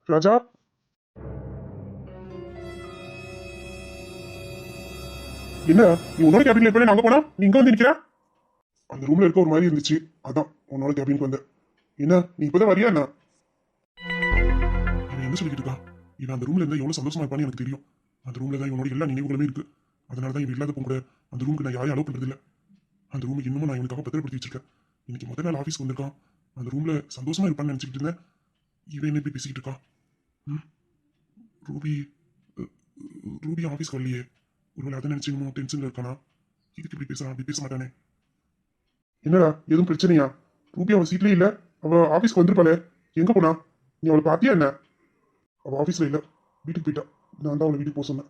ராஜா, என்ன நீ உன்னோட கேபின்ல எப்ப அங்க போனா நீ இங்க வந்து நிக்கிற? அந்த ரூம்ல இருக்க ஒரு மாதிரி இருந்துச்சு, அதான் உன்னோட கேபினுக்கு வந்தேன். என்ன நீ இப்பதான் வரியா என்ன? இவன் என்ன சொல்லிக்கிட்டு இருக்கா? இவன் அந்த ரூம்ல இருந்தா எவ்வளவு சந்தோஷமா இருப்பான்னு எனக்கு தெரியும். அந்த ரூம்ல தான் இவனோட எல்லா நினைவுகளுமே இருக்கு. அதனாலதான் இவன் இல்லாத கூட அந்த ரூமுக்கு நான் யாரையும் அலோவ் பண்றது இல்ல. அந்த ரூம் இன்னமும் நான் இவனுக்காக பத்திரப்படுத்தி வச்சிருக்கேன். இன்னைக்கு முதல் நாள் ஆஃபீஸ்க்கு வந்திருக்கான். அந்த ரூம்ல சந்தோஷமா இருப்பான்னு நினைச்சுக்கிட்டு இருந்தேன். இவன் என்ன இப்படி பேசிக்கிட்டு இருக்கான்? ம்? ரூபி அஹ், ரூபி ஆஃபீஸ்க்கு வரலையே. ஒருவேளை அதை நினைச்சு இன்னும் டென்ஷன்ல இருக்கானா? இதுக்கு இப்படி பேசுறான், அப்படி பேச மாட்டானே. என்னடா எதுவும் பிரச்சனையா? ரூபி அவ சீட்லயே இல்ல. அவ ஆபீஸ்க்கு வந்திருப்பாளே, எங்க போனா? நீ அவளை பாத்தியா என்ன? அவ ஆபீஸ்ல இல்ல, வீட்டுக்கு போயிட்டா. நான் தான் அவளை வீட்டுக்கு போக சொன்னேன்.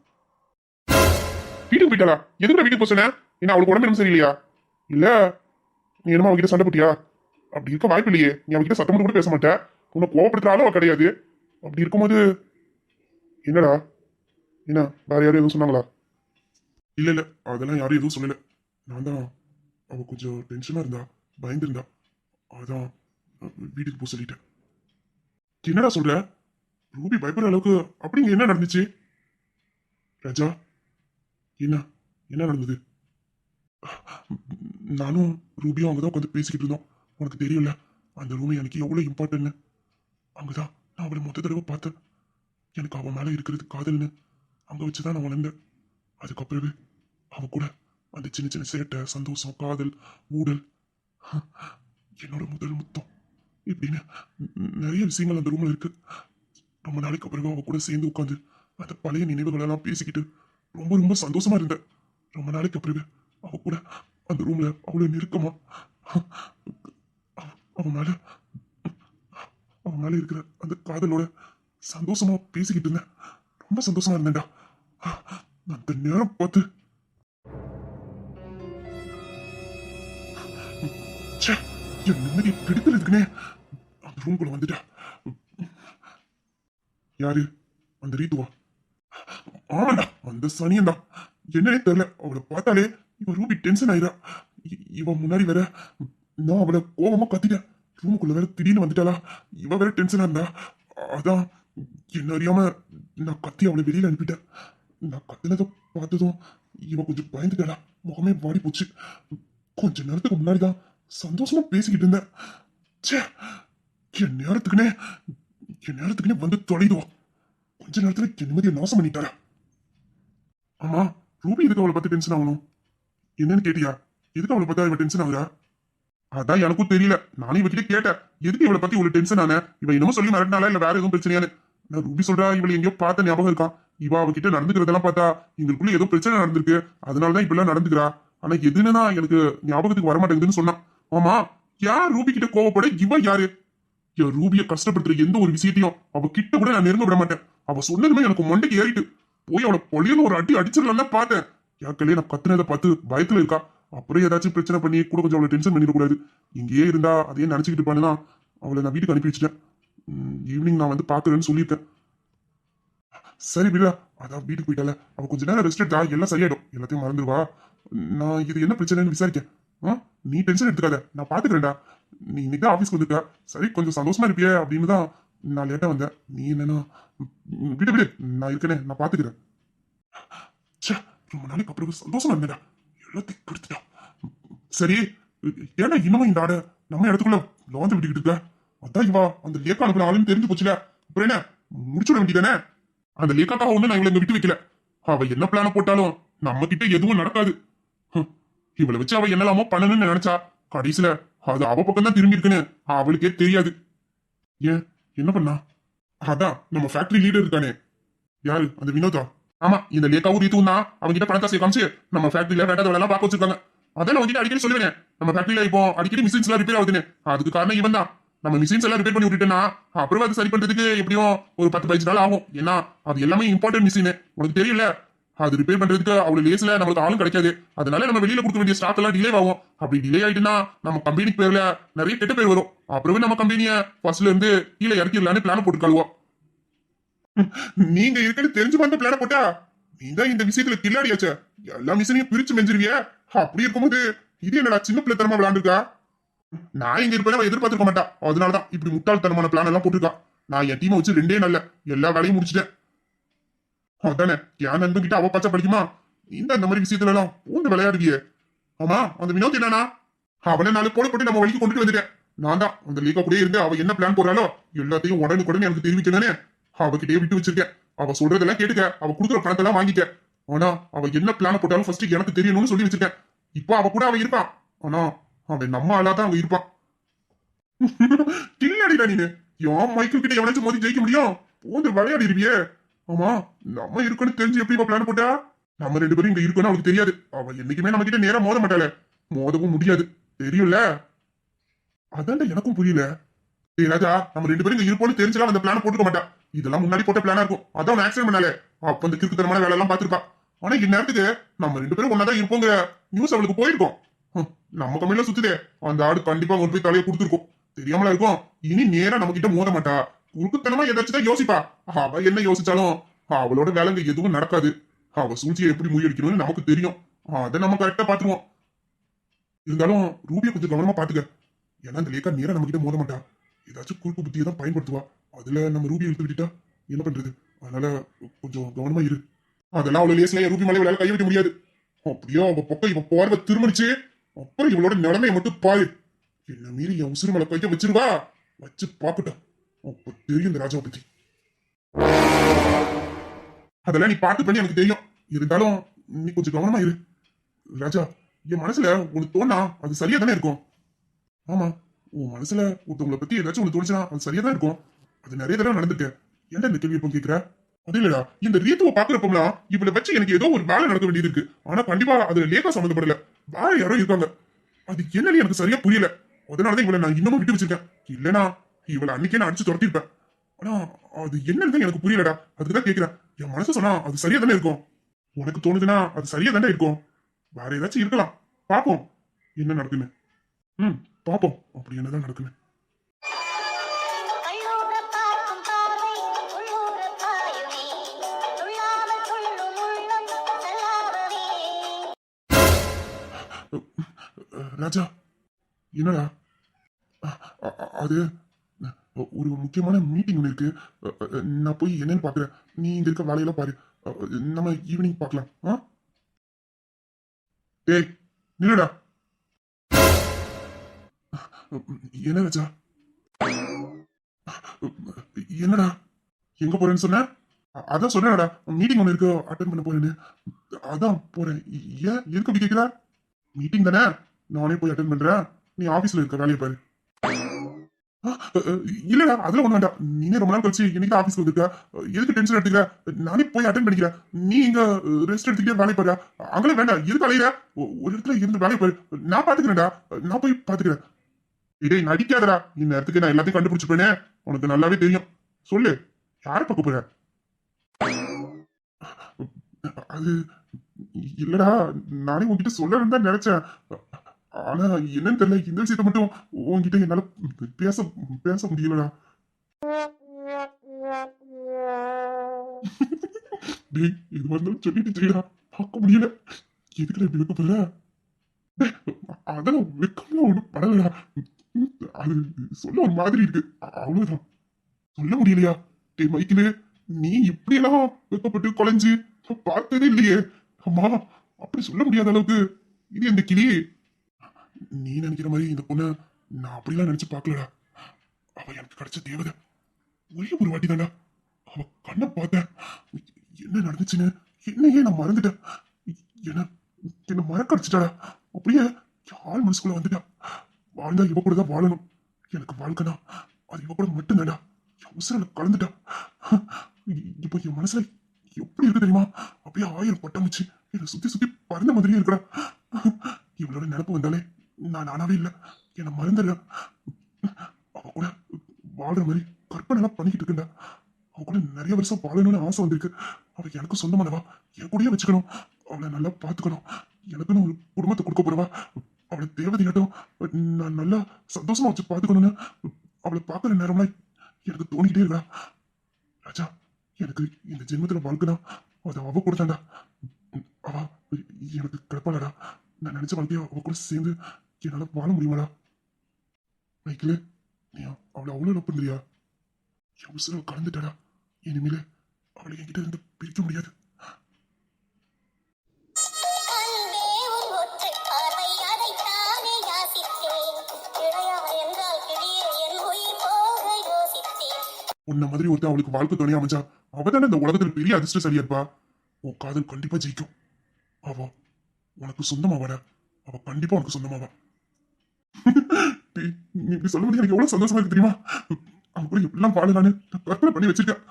வீட்டுக்கு போயிட்டாளா? எதுக்கு வீட்டுக்கு போக சொன்னேன்? என்ன அவளுக்கு உடம்பு எதுவும் சரியில்லையா? இல்ல நீ என்னமா அவகிட்ட சண்டை போட்டியா? அப்படி இருக்க வாய்ப்பு இல்லையே. நீ அவகிட்ட சத்தம் போட்டு கூட பேச மாட்டேன். உன்னை கோவப்படுத்துறாலும் அவ கிடையாது. அப்படி இருக்கும்போது என்னடா? என்ன வேற யாரும் எதுவும் சொன்னாங்களா? இல்ல இல்ல, அதெல்லாம் யாரும் எதுவும் சொல்லல. நான் தான் அவ கொஞ்சம் டென்ஷனா இருந்தா, பயந்துருந்தா, அதான் வீட்டுக்கு போக சொல்லிட்டேன். என்னடா சொல்ற? ரூபி பயப்படுற அளவுக்கு அப்படிங்க என்ன நடந்துச்சு? ராஜா, என்ன என்ன நடந்தது? நானும் ரூபியும் அங்கதான் உட்காந்து பேசிக்கிட்டு இருந்தோம். உனக்கு தெரியல அந்த ரூம் எனக்கு எவ்வளவு இம்பார்ட்டன்ட்னு. அங்கதான் நான் அவளை மொத்த தடவை பார்த்தேன். எனக்கு அவன் மேல இருக்கிறது காதல்னு அங்க வச்சுதான் நான் வளர்ந்தேன். அதுக்கப்புறமே அவ கூட அந்த சின்ன சின்ன சேட்டை, சந்தோஷம், காதல், ஊடல், என்னோட முதல் முத்தம், இப்படின்னு நிறைய விஷயங்கள் அந்த ரூம்ல இருக்கு. ரொம்ப நாளைக்கு அப்புறம் அவ கூட சேர்ந்து உட்காந்து அந்த பழைய நினைவுகள் எல்லாம் பேசிக்கிட்டு ரொம்ப ரொம்ப சந்தோஷமா இருந்தேன். ரொம்ப நாளைக்கு அப்புறம் அவ கூட அந்த ரூம்ல அவ்வளவு நெருக்கமா அவன் மேல அவன் மேல இருக்கிற அந்த காதலோட சந்தோஷமா பேசிக்கிட்டு இருந்தேன். ரொம்ப சந்தோஷமா இருந்தேன்டா. அந்த நேரம் பார்த்து ச்சே, என் நிம்மதியை கெடுக்கிறதுக்குனே அந்த ரூம்குள்ள வந்துட்டா. யாரு? அந்த ரீத்துவா? ஆமாண்டா, அந்த சனியன் தான். என்னன்னே தெரியல, அவளை பார்த்தாலே இவ ரூபி டென்ஷன் ஆயிரா. இவ முன்னாடி வேற நான் அவளை கோபமா கத்திட்டேன். ரூமுக்குள்ள வேற திடீர்னு வந்துட்டாளா. இவ வேற டென்ஷனா இருந்தா. அதான் என்ன அறியாம நான் கத்தி அவளை வெளியில அனுப்பிட்டேன். நான் கத்தினதை பார்த்ததும் இவ கொஞ்சம் பயந்துட்டாளா. முகமே வாடி போச்சு. கொஞ்ச நேரத்துக்கு முன்னாடிதான் சந்தோஷமா பேசிக்கிட்டு இருந்தேன். ச்சே, என் நேரத்துக்குனே வந்து தொலைதுவா. கொஞ்ச நேரத்துல என் நிம்மதியை நாசம் பண்ணிட்டாரா. ஆமா, ரூபி எதுக்கு அவளை பத்தி டென்ஷன் ஆகணும்? என்னன்னு கேட்டியா? எதுக்கு அவளை பத்தி இவ டென்ஷன் ஆகுறா? அதான் எனக்கும் தெரியல. நானும் இவகிட்ட கேட்டேன், எதுக்கு இவளை பத்தி இவ்வளவு டென்ஷன் ஆன? இவ இன்னமும் சொல்லி மிரட்டினாலா இல்ல வேற எதுவும் பிரச்சனையானு. நான் ரூபி சொல்றா இவளை எங்கேயோ பார்த்த ஞாபகம் இருக்கான். இவ அவகிட்ட நடந்துக்கிறதெல்லாம் பார்த்தா எங்களுக்குள்ள ஏதோ பிரச்சனை நடந்திருக்கு, அதனாலதான் இப்பெல்லாம் நடந்துக்கிறா. ஆனா எதுன்னா எனக்கு ஞாபகத்துக்கு வரமாட்டேங்குதுன்னு சொன்னான். ஆமா, யார் ரூபி கிட்ட கோவப்பட? இவ யாரு? என் ரூபிய கஷ்டப்படுத்துற எந்த ஒரு விஷயத்தையும் அவ கிட்ட கூட நான் நெருங்க விட மாட்டேன். அவ சொன்னதுமே எனக்கு மண்டைக்கு ஏறிட்டு போய் அவளை பொழியன்னு ஒரு அடி அடிச்சிடலாம் தான் பார்த்தேன். யாக்கலையே நான் கத்துனதை பார்த்து பயத்துல இருக்கா. அப்புறம் ஏதாச்சும் பிரச்சனை பண்ணி கூட கொஞ்சம் அவளை டென்ஷன் பண்ணிடக்கூடாது. இங்கேயே இருந்தா அதையே நினைச்சுக்கிட்டு இருப்பானுன்னா அவளை நான் வீட்டுக்கு அனுப்பி வச்சுட்டேன். ஈவினிங் நான் வந்து பாக்குறேன்னு சொல்லியிருக்கேன். சரி விடா, அதான் வீட்டுக்கு போயிட்டால, அவ கொஞ்ச நேரம் ரெஸ்ட் எடுத்தா எல்லாம் சரியாயிடும். எல்லாத்தையும் மறந்துடுவா. நான் இது என்ன பிரச்சனைன்னு விசாரிக்கேன். நீ டென்ஷன் எடுத்துக்காத, நான் பாத்துக்கிறேன்டா. நீ இன்னைக்கு ஆபீஸ்க்கு வந்திருக்க, சரி கொஞ்சம் சந்தோஷமா இருப்பியே அப்படின்னு தான் நான் லேட்டா வந்தேன். நீ என்னன்னா விடு விடு, நான் இருக்கனே, நான் பாத்துக்கிறேன். ச்சே, ரொம்ப நாளைக்கு அப்புறம் சந்தோஷமா இருந்தேடா. எல்லாத்தையும் கெடுத்துட்டா. சரி, ஏன்னா இன்னமும் இந்த ஆடை நம்ம இடத்துக்குள்ள லாந்து விட்டுக்கிட்டு இருக்க? அதான் இவா அந்த லேக்கா அனுப்புற ஆளுன்னு தெரிஞ்சு போச்சுல, அப்புறம் என்ன முடிச்சுட வேண்டியதானே? அந்த லேக்காக்காக ஒண்ணு நான் இவளை இங்க விட்டு வைக்கல. அவ என்ன பிளான போட்டாலும் நம்ம கிட்ட எதுவும் நடக்காது. இவளை வச்சு அவ என்னலாமோ பண்ணணும்னு நினைச்சா கடைசியில அது அவ பக்கம் தான் திரும்பி இருக்குன்னு அவளுக்கே தெரியாது. ஏன் என்ன பண்ணா? அதான் நம்ம ஃபேக்டரி லீடர் இருக்கானே, யாரு? அந்த வினோதா. ஆமா, இந்த லேக்காவும் ரீத்துவும் தான் அவங்க கிட்ட பணத்தை காமிச்சு நம்ம ஃபேக்டரியில வேண்டாத வேலை எல்லாம் பார்க்க வச்சிருக்காங்க. அதான் நான் உங்ககிட்ட அடிக்கடி சொல்லுவேன், நம்ம ஃபேக்டரியில இப்போ அடிக்கடி மிஷின்ஸ் எல்லாம் ரிப்பேர் ஆகுதுன்னு. அதுக்கு காரணம் இவன் தான். நம்ம மிஷின்ஸ் எல்லாம் ரிப்பேர் பண்ணி விட்டுட்டேன்னா அப்புறம் அது சரி பண்றதுக்கு எப்படியும் ஒரு 10-15 நாள் ஆகும். ஏன்னா அது எல்லாமே இம்பார்ட்டன்ட் மிஷின், உனக்கு தெரியல. அது ரிப்பேர் பண்றதுக்கு அவ்வளவு லேஸ்ல நம்மளுக்கு ஆளும் கிடைக்காது. அதனால நம்ம வெளியில கொடுக்க வேண்டிய ஸ்டாக் எல்லாம் டிலே ஆகும். அப்படி டிலே ஆயிட்டுன்னா நம்ம கம்பெனிக்கு பேர்ல நிறைய கெட்ட பேர் வரும். அப்புறமே நம்ம கம்பெனியை ஃபர்ஸ்ட்ல இருந்து கீழே இறக்கிடலான்னு பிளான் போட்டுருக்காளுவோம். நீங்க இருக்குன்னு தெரிஞ்சு வந்த பிளான போட்டா நீங்க இந்த விஷயத்துல கில்லாடியாச்ச. எல்லா மிஷினையும் பிரிச்சு மெஞ்சிருவிய. அப்படி இருக்கும்போது இது என்னடா சின்ன பிள்ளைத்தனமா விளையாண்டுருக்கா? நான் இங்க இருப்பேன் அவ எதிர்பார்த்திருக்க மாட்டா. அதனாலதான் இப்படி முட்டாள்தனமான பிளான் எல்லாம் போட்டிருக்கா. நான் என் டீமை வச்சு 2 நாள்ல எல்லா வேலையும் முடிச்சிட்டேன். அதானே என் நண்பன் கிட்ட அவ பச்சை படிக்குமா? இந்த மாதிரி விஷயத்துல எல்லாம் பூந்து விளையாடுவியே. ஆமா, அந்த வினோத் என்னன்னா அவனை 4 போல போட்டு நம்ம வழிக்கு கொண்டுட்டு வந்துட்டேன். நான் தான் அந்த லீகா கூட இருந்து அவ என்ன பிளான் போறாளோ எல்லாத்தையும் உடனுக்குடன் எனக்கு தெரிவிக்கணும்னு அவகிட்டே விட்டு வச்சிருக்கேன். அவ சொல்றதெல்லாம் கேட்டுக்க, அவ கொடுக்குற பணத்தெல்லாம் வாங்கிக்க. ஆனா அவ என்ன பிளான் போட்டாலும் ஃபர்ஸ்ட் எனக்கு தெரியணும்னு சொல்லி வச்சிருக்கேன். இப்போ அவ கூட அவ இருப்பான். ஆனா அவன் நம்ம ஆளாதான் அவன் இருப்பான். கில்லடிடா நீனு. என் மைக்கிள் கிட்ட எவனாச்சும் மோதி ஜெயிக்க முடியும்? போந்து விளையாடிருவியே. ஆமா, நம்ம இருக்கணும்னு தெரிஞ்சு எப்படி பிளான் போட்டா? நம்ம 2 பேரும் இங்க இருக்கணும் அவளுக்கு தெரியாது. அவ என்னைக்குமே நம்ம கிட்ட நேரா மோத மாட்டாளே. மோதவும் முடியாது, தெரியும்ல? அதான்டா எனக்கும் புரியல. டேய் ராஜா, நம்ம 2 பேரும் இங்க இருப்போம்னு தெரிஞ்சலாம் அந்த பிளான் போட்டுக்க மாட்டா. இதெல்லாம் முன்னாடி போட்ட பிளானா இருக்கும். அதான் ஆக்சிடென்ட் பண்ணாலே அப்ப அந்த கிறுக்குத்தனமான வேலை எல்லாம் பாத்துருப்பா. ஆனா இந்நேரத்துக்கு நம்ம 2 பேரும் ஒன்னாதான் இருப்போங்கிற நியூஸ் அவளுக்கு போயிருக்கும். நம்ம கம்மியில சுத்துதே அந்த ஆடு கண்டிப்பா கொண்டு போய் தலையை கொடுத்துருக்கும். தெரியாமலா இருக்கும். இனி நேரா நம்ம கிட்ட மோத மாட்டா. குறுக்குத்தனமா ஏதாச்சும் தான் யோசிப்பா. அவ என்ன யோசிச்சாலும் அவளோட வேலைங்க எதுவும் நடக்காது. அவ சூழ்ச்சியை எப்படி முறியடிக்கணும்னு நமக்கு தெரியும். அதை நம்ம கரெக்டா பாத்துருவோம். இருந்தாலும் ரூபியை கொஞ்சம் கவனமா பாத்துக்க. ஏன்னா இந்த லேக்கா நேரா நம்ம கிட்ட மோத மாட்டா. ஏதாச்சும் குறுக்கு புத்தியை தான் பயன்படுத்துவா. அதுல நம்ம ரூபியை இழுத்து விட்டுட்டா என்ன பண்றது? அதனால கொஞ்சம் கவனமா இரு. அதெல்லாம் அவ்வளவு லேஸ்ல ரூபி மலை விளையாட கை வைக்க முடியாது. அப்படியோ அவ பக்கம் இவ பார்வை திரும்பிச்சு அப்புறம் இவளோட நிலைமையை மட்டும் பாரு. என்ன மீறி என் உசுறு மேல கைக்க வச்சிருவா. வச்சு பாக்கட்டும், அப்ப தெரியும் இந்த ராஜாவை பத்தி. அதெல்லாம் நீ பார்த்து பண்ணி எனக்கு தெரியும். இருந்தாலும் நீ கொஞ்சம் கவனமா இரு ராஜா. என் மனசுல உனக்கு தோணா அது சரியா தானே இருக்கும். ஆமா, உன் மனசுல ஒருத்தவங்களை பத்தி ஏதாச்சும் உனக்கு தோணுச்சுன்னா அது சரியா தான் இருக்கும். அது நிறைய தடவை நடந்துருக்கு. ஏன்டா இந்த கேள்வி எப்போ கேட்கிற? அது இல்லடா, இந்த ரீத்துவை பாக்குறப்பலாம் இவளை வச்சு எனக்கு ஏதோ ஒரு வேலை நடக்க வேண்டியது இருக்கு. ஆனா கண்டிப்பா அதுல லேக்கா சம்மந்தப்படல. வேற யாரோ இருக்காங்க. அது என்னன்னு எனக்கு சரியா புரியல. அதனாலதான் இவளை நான் இன்னமும் விட்டு வச்சிருக்கேன். இல்லனா இவளை அன்னைக்கே நான் அடிச்சு துரத்திருப்பேன். ஆனா அது என்னன்னு எனக்கு புரியலடா. அதுக்குதான் கேக்குறேன். என் மனசு சொன்னா அது சரியா தானே இருக்கும். உனக்கு தோணுதுன்னா அது சரியா தானே இருக்கும். வேற ஏதாச்சும் இருக்கலாம். பாப்போம் என்ன நடக்குன்னு. பாப்போம் அப்படி என்னதான் நடக்குன்னு. ராஜா, என்னடா? அது ஒரு முக்கியமான மீட்டிங் ஒன்று இருக்கு. நான் போய் என்னன்னு பாக்குறேன். நீ இங்க இருக்க வேலையெல்லாம் பாரு. நம்ம ஈவினிங் பார்க்கலாம். டேய் நில்லுடா. என்ன ராஜா? என்னடா எங்க போறேன்னு சொன்ன? அதான் சொன்னேடா மீட்டிங் ஒன்று இருக்கு, அட்டன் பண்ண போறேன்னு. அதான் போறேன். ஏன் எதுக்கு அப்படி கேட்குற? மீட்டிங் தானே, நானே போய் அட்டன் பண்றேன். நீ ஆபீஸ்ல இருக்க வேலையை பாரு. இல்லடா அதெல்லாம் ஒண்ணு வேண்டாம். நீனே ரொம்ப நாள் கழிச்சு இன்னைக்கு ஆபீஸ்க்கு வந்திருக்க. எதுக்கு டென்ஷன் எடுத்துக்கிற? நானே போய் அட்டன் பண்ணிக்கிறேன். நீ இங்க ரெஸ்ட் எடுத்துக்கிட்டே வேலை பாரு. அங்கெல்லாம் வேண்டாம், எதுக்கு அலையிற? ஒரு இடத்துல இருந்து வேலை பாரு. நான் பாத்துக்கிறேன்டா. நான் போய் பாத்துக்கிறேன். இதே நடிக்காதடா. இந்த நேரத்துக்கு நான் எல்லாத்தையும் கண்டுபிடிச்சுப்பேனே. உனக்கு நல்லாவே தெரியும். சொல்லு, யார பார்க்க போற? அது இல்லடா, நானே உன்கிட்ட சொல்லணும்னு தான் நினைச்சேன். ஆனா என்னன்னு தெரியல, இந்த விஷயத்த மட்டும் உன்கிட்ட என்னால பேச பேச முடியலடா. டேய் இது வந்தாலும் சொல்லிட்டு தெரியுடா, பார்க்க முடியல. எதுக்குடா இப்படி வைக்கப்படுற? அதெல்லாம் வெக்கம்லாம் ஒன்றும் படலடா. அது சொல்ல ஒரு மாதிரி இருக்கு, அவ்வளவுதான். சொல்ல முடியலையா? டேய் மைக்கிலு, நீ இப்படியெல்லாம் வெக்கப்பட்டு குலைஞ்சு பார்த்ததே இல்லையே. அம்மா, அப்படி சொல்ல முடியாத அளவுக்கு இது எந்த கிளி? நீ நினைக்கிற மாதிரி இந்த பொண்ணு நான் அப்படிலாம் நினைச்சு பார்க்கலடா. அவ எனக்கு கிடைச்ச தேவதை. ஒரே ஒரு வாட்டி தாண்டா அவ கண்ணை பார்த்தேன். என்ன நடந்துச்சுன்னு என்னையே நான் மறந்துட்டேன். என்ன என்ன மறக்கடிச்சிட்டாடா. அப்படியே ஆள் மனசுக்குள்ள வந்துட்டா. வாழ்ந்தா இவ கூட தான் வாழணும். எனக்கு வாழ்க்கைனா அது இவ கூட மட்டும்தான்டா. என் உசுரல கலந்துட்டா. இப்போ என் மனசுல எப்படி இருக்கு தெரியுமா? அப்படியே 1000 பட்டாம்பூச்சி என்னை சுத்தி சுத்தி பறந்த மாதிரியே இருக்கடா. இவளோட நினப்பு வந்தாலே நான் நானாவே இல்லை, என்னை மறந்துடுறேன். அவ கூட வாழ்ற மாதிரி கற்பனை எல்லாம் பண்ணிக்கிட்டு இருக்கேன்டா. அவ கூட நிறைய வருஷம் வாழணும்னு ஆசை வந்திருக்கு. அவ எனக்கு சொந்தமானவா, என் கூடயே வச்சுக்கணும். அவளை நல்லா பாத்துக்கணும். எனக்குன்னு ஒரு குடும்பத்தை கொடுக்க போறவா. அவளை தேவதையாட்டம் நான் நல்லா சந்தோஷமா வச்சு பாத்துக்கணும்னு அவளை பாக்குற நேரம்லாம் எனக்கு தோணிக்கிட்டே இருக்கா. ராஜா, எனக்கு இந்த ஜென்மத்துல வாழ்க்கைனா அது அவ கூட தாண்டா. அவ எனக்கு கிடப்பாளடா. நான் நினைச்ச வாழ்க்கைய அவ கூட சேர்ந்து என்னால வாழ முடியுமாடா? மைக்கிளு, நீ அவளை அவ்வளவு லவ் பண்றியா? என் உசுர கலந்துட்டாடா. இனிமேல அவளை என்கிட்ட இருந்து பிரிக்க முடியாது. உன்ன மாதிரி ஒருத்தன் அவளுக்கு வாழ்க்கை துணையா அமைஞ்சா அவ தானே இந்த உலகத்துல பெரிய அதிர்ஷ்டசாலியா இருப்பா. உன் காதல் கண்டிப்பா ஜெயிக்கும். அவ உனக்கு சொந்தமாவாடா. அவ கண்டிப்பா உனக்கு சொந்தமாவா. டேய், நீ இப்படி சொல்லும்போது எனக்கு எவ்வளவு சந்தோஷமா இருக்கு தெரியுமா? அவன் கூட எப்படிலாம் வாழலான்னு நான் கற்பனை பண்ணி வச்சிருக்கேன்.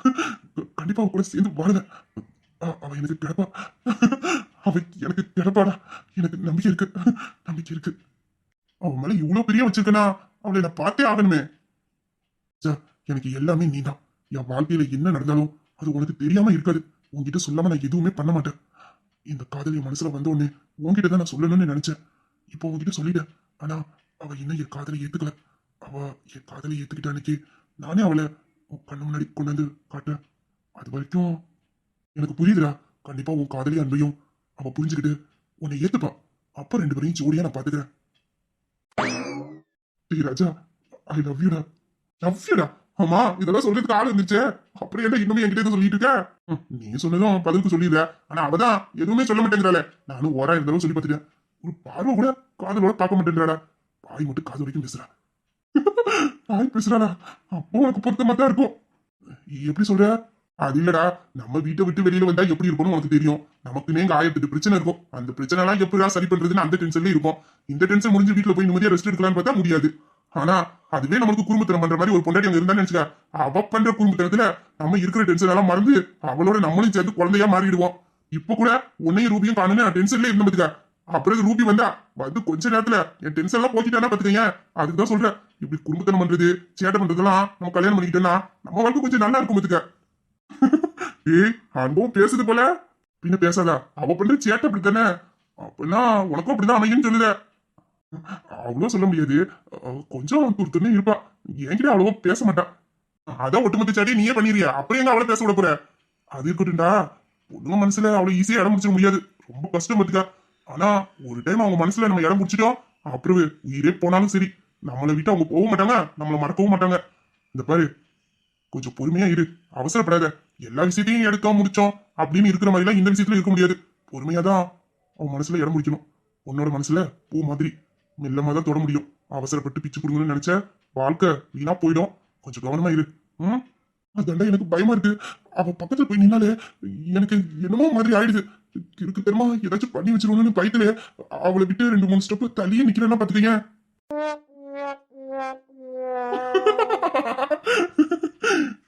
கண்டிப்பா அவ கூட சேர்ந்து வாழுவேன். அவ எனக்கு கிடப்பா. அவ எனக்கு கிடப்பாடா. எனக்கு நம்பிக்கை இருக்கு. நம்பிக்கை இருக்கு. அவன் மேல இவ்வளவு பெரிய வச்சிருக்கனா அவளை நான் பார்த்தே ஆகணுமே. எனக்கு எல்லாமே நீதான். என் வாழ்க்கையில என்ன நடந்தாலும் அது உனக்கு தெரியாம இருக்காது. உன்கிட்ட சொல்லாம நான் எதுவுமே பண்ண மாட்டேன். இந்த காதல் என் மனசுல வந்த உடனே உன்கிட்ட தான் நான் சொல்லணும்னு நினைச்சேன். இப்போ உன்கிட்ட சொல்லிட்டேன். ஆனா அவ இன்னும் என் காதலை ஏத்துக்கல. அவ என் காதலை ஏத்துக்கிட்ட அன்னைக்கு நானே அவளை உன் கண்ணு முன்னாடி கொண்டு வந்து காட்டேன். அது வரைக்கும் எனக்கு புரியுதுடா. கண்டிப்பா உன் காதலி அன்பையும் அவ புரிஞ்சுக்கிட்டு உன்னை ஏத்துப்பா. அப்ப ரெண்டு பேரையும் ஜோடியா நான் பாத்துக்கிறேன். டேய் ராஜா, ஐ லவ் யூடா. லவ் யூடா. ஆமா, இதெல்லாம் சொல்றதுக்கு ஆள் இருந்துச்சு. அப்படியே என்ன இன்னுமே என்கிட்ட சொல்லிட்டு இருக்க? நீ சொன்னதும் பதிலுக்கு சொல்லிடுற. ஆனா அவதான் எதுவுமே சொல்ல மாட்டேங்கிறாளே. நானும் ஓரா இருந்தாலும் சொல்லி பார்த்துட்டேன். ஒரு பார்வை கூட காதலோட பார்க்க மாட்டேங்கிறாடா. பாய் மட்டும் காது வரைக்கும் பேசுறா. பாய் பேசுறாடா. அப்போ உனக்கு பொருத்தமா தான் இருக்கும். எப்படி சொல்ற? அது இல்லடா, நம்ம வீட்டை விட்டு வெளியில வந்தா எப்படி இருக்கும்னு உனக்கு தெரியும். நமக்குன்னே இங்க 1008 பிரச்சனை இருக்கும். அந்த பிரச்சனை எல்லாம் எப்படிடா சரி பண்றதுன்னு அந்த டென்ஷன்ல இருக்கும். இந்த டென்ஷன் முடிஞ்சு வீட்டுல போய் நிம்மதியா ரெஸ்ட் எடுக்கலாம்னு பார்த்தா முடியாது. ஆனா அதுவே நம்மளுக்கு குடும்பத்தனம் பண்ற மாதிரி ஒரு பொண்டாட்டி அங்க இருந்தான்னு நினைச்சுக்க, அவ பண்ற குடும்பத்தனத்துல நம்ம இருக்கிற டென்ஷன் எல்லாம் மறந்து அவளோட நம்மளையும் சேர்ந்து குழந்தையா மாறிடுவோம். இப்ப கூட உன்னையும் ரூபியும் காணுன்னு நான் டென்ஷன்ல இருந்த பாத்துக்க. அப்புறம் ரூபி வந்தா வந்து கொஞ்ச நேரத்துல என் டென்ஷன் எல்லாம் போக்கிட்டானா பாத்துக்கீங்க. அதுக்குதான் சொல்றேன், இப்படி குடும்பத்தனம் பண்றது சேட்டை பண்றதெல்லாம் நம்ம கல்யாணம் பண்ணிக்கிட்டோம்னா நம்ம வாழ்க்கை கொஞ்சம் நல்லா இருக்கும் பாத்துக்க. ஏய், அன்பவும் பேசுது போல. பின்ன பேசாதா? அவ பண்ற சேட்டை அப்படித்தானே? அப்படின்னா உனக்கும் அப்படிதான் அமையும்னு சொல்லுத. அவ்வளவு சொல்ல முடியாது. கொஞ்சம் துருத்துன்னு இருப்பா. என்கிட்ட அவ்வளவா பேச மாட்டா. அதான் ஒட்டுமொத்த சாட்டியை நீயே பண்ணிடுறியா? அப்புறம் எங்க அவளை பேச விட போற? அது இருக்கட்டும்டா. பொண்ணுங்க மனசுல அவ்வளவு ஈஸியா இடம் பிடிச்சிட முடியாது. ரொம்ப கஷ்டம் பாத்துக்கா. ஆனா ஒரு டைம் அவங்க மனசுல நம்ம இடம் பிடிச்சிட்டோம், அப்புறம் உயிரே போனாலும் சரி நம்மளை விட்டு அவங்க போக மாட்டாங்க, நம்மளை மறக்கவும் மாட்டாங்க. இந்த பாரு, கொஞ்சம் பொறுமையா இரு. அவசரப்படாத. எல்லா விஷயத்தையும் எடுக்க முடிச்சோம் அப்படின்னு இருக்கிற மாதிரி எல்லாம் இந்த விஷயத்துல இருக்க முடியாது. பொறுமையாதான் அவன் மனசுல இடம் பிடிக்கணும். உன்னோட மனசுல பூ மாதிரி மெல்லமா தான் தொட முடியும். அவசரப்பட்டு பிச்சு கொடுங்கன்னு நினைச்ச வாழ்க்கை வீணா போயிடும். கொஞ்சம் கவனமா இரு. அதாண்டா எனக்கு பயமா இருக்கு. அவ பக்கத்துல போய் நின்னாலே எனக்கு என்னமோ மாதிரி ஆயிடுது. இருக்கு தெரியுமா, ஏதாச்சும் பண்ணி வச்சிருவோம்னு பயத்துல அவளை விட்டு 2-3 ஸ்டெப் தள்ளியே நிக்கிறேன்னா பாத்துக்கீங்க.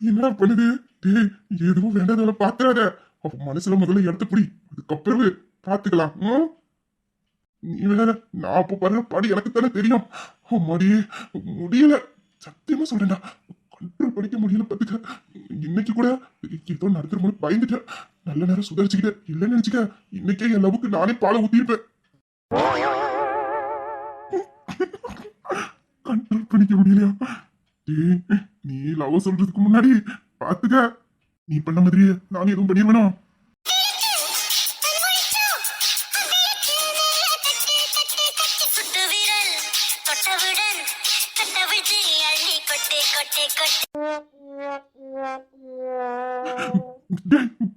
என்ன பண்ணுது? டேய், எதுவும் வேண்டாத பாத்துறாத. அவ மனசுல முதல்ல இடத்த புடி, அதுக்கப்புறம் பாத்துக்கலாம். நீ வேற, நான் அப்ப பாருங்க படி எனக்கு தானே தெரியும். அம்மாடி, முடியல. சத்தியமா சொல்றேன்டா, கண்ட்ரோல் பண்ணிக்க முடியல பாத்துக்க. இன்னைக்கு கூட ஏதோ நடத்துறோம்னு பயந்துட்டேன். நல்ல நேரம் சுதாரிச்சுக்கிட்டேன். இல்லைன்னு நினைச்சுக்க, இன்னைக்கே என் லவ்வுக்கு நானே பாலை ஊத்திருப்பேன். கண்ட்ரோல் பண்ணிக்க முடியலையா? டேய், நீ லவ் சொல்றதுக்கு முன்னாடி பாத்துக்க, நீ பண்ண மாதிரியே நான் எதுவும் பண்ணிருவேனா?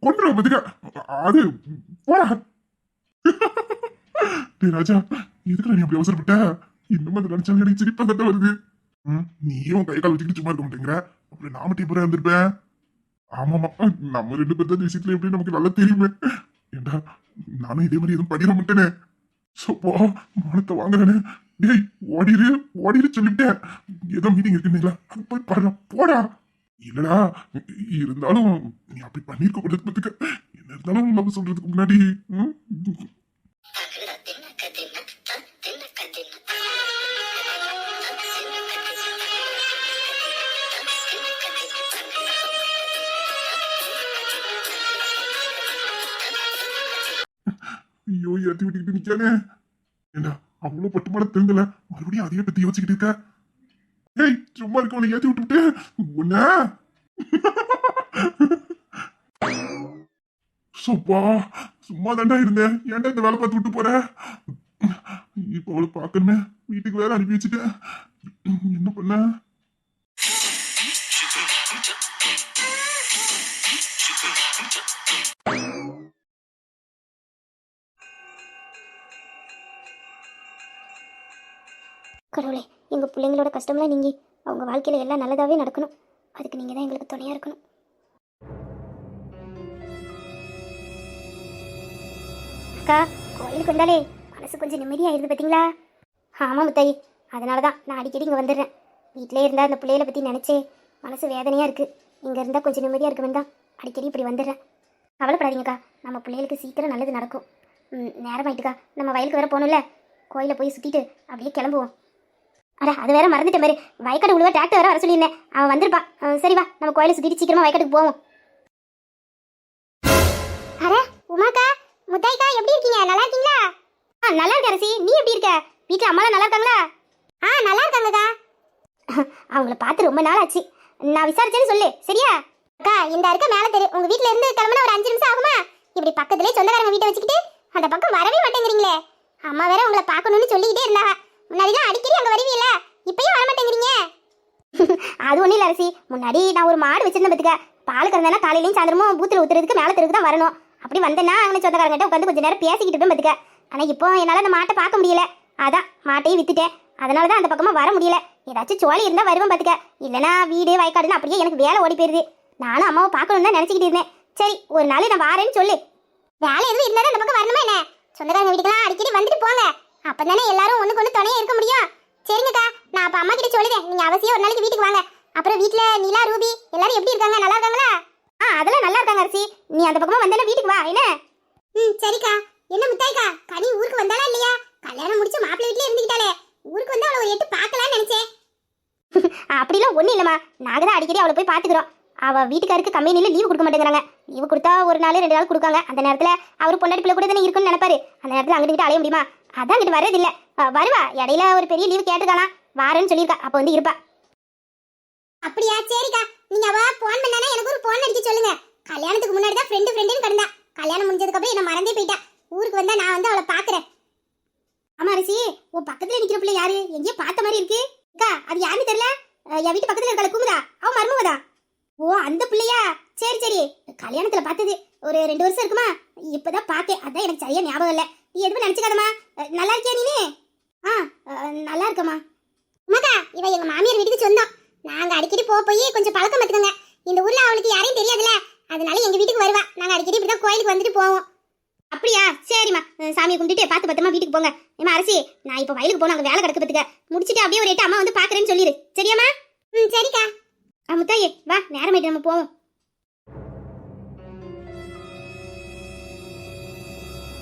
கொண்டு பாத்துக்க. அது போடா. டேய் ராஜா, எதுக்குல நீ அப்படி அவசரப்பட்ட? இன்னும் அதை நினைச்சாலும் எனக்கு சிரிப்பா கட்ட வருது. நீயும் கை கால் வச்சுக்கிட்டு சும்மா இருக்க மாட்டேங்கிற. அப்புறம் நான் மட்டும் இப்ப இருந்திருப்பேன். ஆமாமா, நம்ம 2 பேர் தான் விஷயத்துல எப்படி நமக்கு நல்லா தெரியுமே. ஏண்டா, நானும் இதே மாதிரி எதுவும் பண்ணிட மாட்டேனே. சோப்பா, மனத்தை வாங்குறேனே. டேய், ஓடிரு சொல்லிவிட்டேன். ஏதோ மீட்டிங் இருக்குங்களா, அது போய் பாரு. போடா. இல்லடா, இருந்தாலும் நீ அப்படி பண்ணிருக்க கூடாது பாத்துக்க. என்ன இருந்தாலும் நம்ம சொல்றதுக்கு முன்னாடி ஐயோ, ஏத்தி விட்டுக்கிட்டு நிக்கானே. ஏண்டா, அவ்வளவு பட்டுமாட தெரிஞ்சல, மறுபடியும் அதையே பத்தி யோசிச்சுக்கிட்டு இருக்க? ஏய், சும்மா இருக்க, உன்னை ஏத்தி விட்டுவிட்டு உன்ன. சோப்பா, சும்மா தாண்டா இருந்தேன். ஏன்டா இந்த வேலை பார்த்து விட்டு போற? இப்ப அவளை பார்க்கணுமே, வீட்டுக்கு வேற அனுப்பி வச்சுட்டேன். என்ன பண்ண? கடவுளே, எங்கள் பிள்ளைங்களோட கஷ்டம்லாம் நீங்கி அவங்க வாழ்க்கையில் எல்லாம் நல்லதாகவே நடக்கணும். அதுக்கு நீங்கள் தான் எங்களுக்கு துணையாக இருக்கணும். அக்கா, கோயிலுக்கு வந்தாலே மனசு கொஞ்சம் நிம்மதியாகிடுது பார்த்தீங்களா? ஆமாம் முத்தாயி, அதனால தான் நான் அடிக்கடி இங்கே வந்துடுறேன். வீட்டிலே இருந்தால் அந்த பிள்ளைகளை பற்றி நினச்சே மனசு வேதனையாக இருக்குது. இங்கே இருந்தால் கொஞ்சம் நிம்மதியாக இருக்குன்னு தான் அடிக்கடி இப்படி வந்துடுறேன். கவலைப்படாதீங்கக்கா, நம்ம பிள்ளைகளுக்கு சீக்கிரம் நல்லது நடக்கும். நேரமாயிட்டுக்கா, நம்ம வயலுக்கு வேற போகணும்ல. கோயிலை போய் சுற்றிட்டு அப்படியே கிளம்புவோம். அட, அது வேற மறந்துட்டேன் பாரு. வயக்காடு உழுவ டிராக்டர் வேற வர சொல்லியிருந்தேன். அவன் வந்திருப்பான். சரி வா, நம்ம கோயிலை சுற்றிட்டு சீக்கிரமா வயக்காட்டுக்கு போவோம். அட உமாக்கா, முத்தாய்க்கா, எப்படி இருக்கீங்க? நல்லா இருக்கீங்களா? நல்லா இருக்க அரசி. நீ எப்படி இருக்க? வீட்டில் அம்மாலாம் நல்லா இருக்காங்களா? நல்லா இருக்காங்கக்கா. அவங்கள பார்த்து ரொம்ப நாள் ஆச்சு. நான் விசாரிச்சேன்னு சொல்லு, சரியா? அக்கா, இந்த இருக்க மேலே தெரியும். உங்க வீட்டில் இருந்து கிளம்புனா ஒரு 5 நிமிஷம் ஆகுமா? இப்படி பக்கத்துலேயே சொந்தக்காரங்க வீட்டை வச்சுக்கிட்டு அந்த பக்கம் வரவே மாட்டேங்கிறீங்களே. அம்மா வேற உங்களை பார்க்கணும்னு சொல்லிக்கிட்டே இருந்தாங்க. முன்னாடிதான் அடிக்கடி அங்கே வருவீல்ல, இப்பயும் வர மாட்டேங்கிறீங்க. அது ஒன்றும் இல்லை அரசி. முன்னாடி நான் ஒரு மாடு வச்சிருந்தேன் பார்த்துக்க. பால் கறந்தேன்னா காலையிலையும் சாயந்தரமும் பூத்தில் ஊற்றுறதுக்கு மேலே தெருக்கு தான் வரணும். அப்படி வந்தேன்னா அவங்க சொந்தக்காரங்கிட்ட உட்காந்து கொஞ்சம் நேரம் பேசிக்கிட்டு போய் பார்த்துக்க. ஆனால் இப்போ என்னால் அந்த மாட்டை பார்க்க முடியல. அதான் மாட்டையும் வித்துட்டேன். அதனால தான் அந்த பக்கமாக வர முடியல. ஏதாச்சும் சோழி இருந்தால் வருவேன் பார்த்துக்க. இல்லைனா வீடு வயக்காடுன்னு அப்படியே எனக்கு வேலை ஓடி போயிருது. நானும் அம்மாவை பார்க்கணுன்னு தான் நினச்சிக்கிட்டு இருந்தேன். சரி, ஒரு நாள் நான் வாரேன்னு சொல்லு. வேலை எதுவும் இருந்தால் தான் அந்த பக்கம் வரணுமா என்ன? சொந்தக்காரங்க வீட்டுக்கெல்லாம் அடிக்கடி வந்துட்டு போங்க. அப்பதானே எல்லாரும் ஒண்ணுக்கு ஒண்ணு துணையா இருக்க முடியும். சரிங்கக்கா, நான் அப்ப அம்மா கிட்ட சொல்லுதேன். நீங்க அவசியம் ஒரு நாளைக்கு வீட்டுக்கு வாங்க. அப்புறம் வீட்டுல நிலா, ரூபி எல்லாரும் எப்படி இருக்காங்க? நல்லா இருக்காங்களா? அதெல்லாம் நல்லா இருக்காங்க அரசி. நீ அந்த பக்கமா வந்தானே வீட்டுக்கு வா என்ன? சரிக்கா. என்ன முத்தாய்க்கா, கனி ஊருக்கு வந்தாளா இல்லையா? கல்யாணம் முடிச்சு மாப்பிள்ளை வீட்லயே இருந்துக்கிட்டாலே. ஊருக்கு வந்து அவளை ஒரு எட்டு பார்க்கலாம்னு நினைச்சேன். அப்படிலாம் ஒண்ணும் இல்லம்மா. நாங்க தான் அடிக்கடி அவளை போய் பாத்துக்கிறோம். அவ வீட்டுக்காருக்கு கம்பெனில லீவு கொடுக்க மாட்டேங்கிறாங்க. லீவு கொடுத்தா ஒரு நாள் 2 நாள் கொடுக்காங்க. அந்த நேரத்துல அவர் பொண்டாட்டி பிள்ளை கூட தானே இருக்குன்னு நினைப்பாரு. அந்த நேரத்துல அங்கிட்டு அலைய முடியுமா? அதான் அங்கிட்டு வர்றதில்ல. வருவா, இடையில ஒரு பெரிய லீவு கேட்டுக்கலாம், வாரேன்னு சொல்லியிருக்கா. அப்போ வந்து இருப்பா. அப்படியா? சரிக்கா. நீங்க அவ போன் பண்ணானா எனக்கு ஒரு போன் அடிச்சு சொல்லுங்க. கல்யாணத்துக்கு முன்னாடி தான் ஃப்ரெண்டுன்னு கிடந்தா. கல்யாணம் முடிஞ்சதுக்கு அப்புறம் என்ன மறந்தே போயிட்டா. ஊருக்கு வந்தா நான் வந்து அவளை பாக்குறேன். ஆமா அரசி, உன் பக்கத்துல நிக்கிற பிள்ளை யாரு? எங்கேயோ பார்த்த மாதிரி இருக்கு. அக்கா, அது யாருன்னு தெரியல. என் வீட்டு பக்கத்துல இருக்கல குமுதா, அவன் மருமவதா. ஓ, அந்த பிள்ளையா? சரி சரி. கல்யாணத்துல பார்த்தது ஒரு 2 வருஷம் இருக்குமா? இப்பதான் பார்த்தேன். அதான் எனக்கு சரியா ஞாபகம் இல்லை. நீ எதுவும் நினைச்சுக்காதம்மா. நல்லா இருக்கியா நீனு? நல்லா இருக்கம்மா. அம்மாக்கா, இவ எங்க மாமியார் வீட்டுக்கு சொந்தம். நாங்க அடிக்கடி போய் கொஞ்சம் பழக்கம் பார்த்துக்கோங்க. இந்த ஊர்ல அவளுக்கு யாரையும் தெரியாதுல்ல, அதனால எங்க வீட்டுக்கு வருவா. நாங்க அடிக்கடி இப்படிதான் கோயிலுக்கு வந்துட்டு போவோம். அப்படியா? சரிம்மா. சாமியை கும்பிட்டுட்டு பார்த்து பத்திரமா வீட்டுக்கு போங்க. ஏமா அரசி, நான் இப்போ வயலுக்கு போன அங்கே வேலை கிடக்கு பத்துக்க. முடிச்சுட்டு அப்படியே ஒரு 8 அம்மா வந்து பாக்குறேன்னு சொல்லிடு, சரியாம்மா? சரிக்கா. முத்தாயே வா, நேரமாயிட்டு நம்ம போவோம்.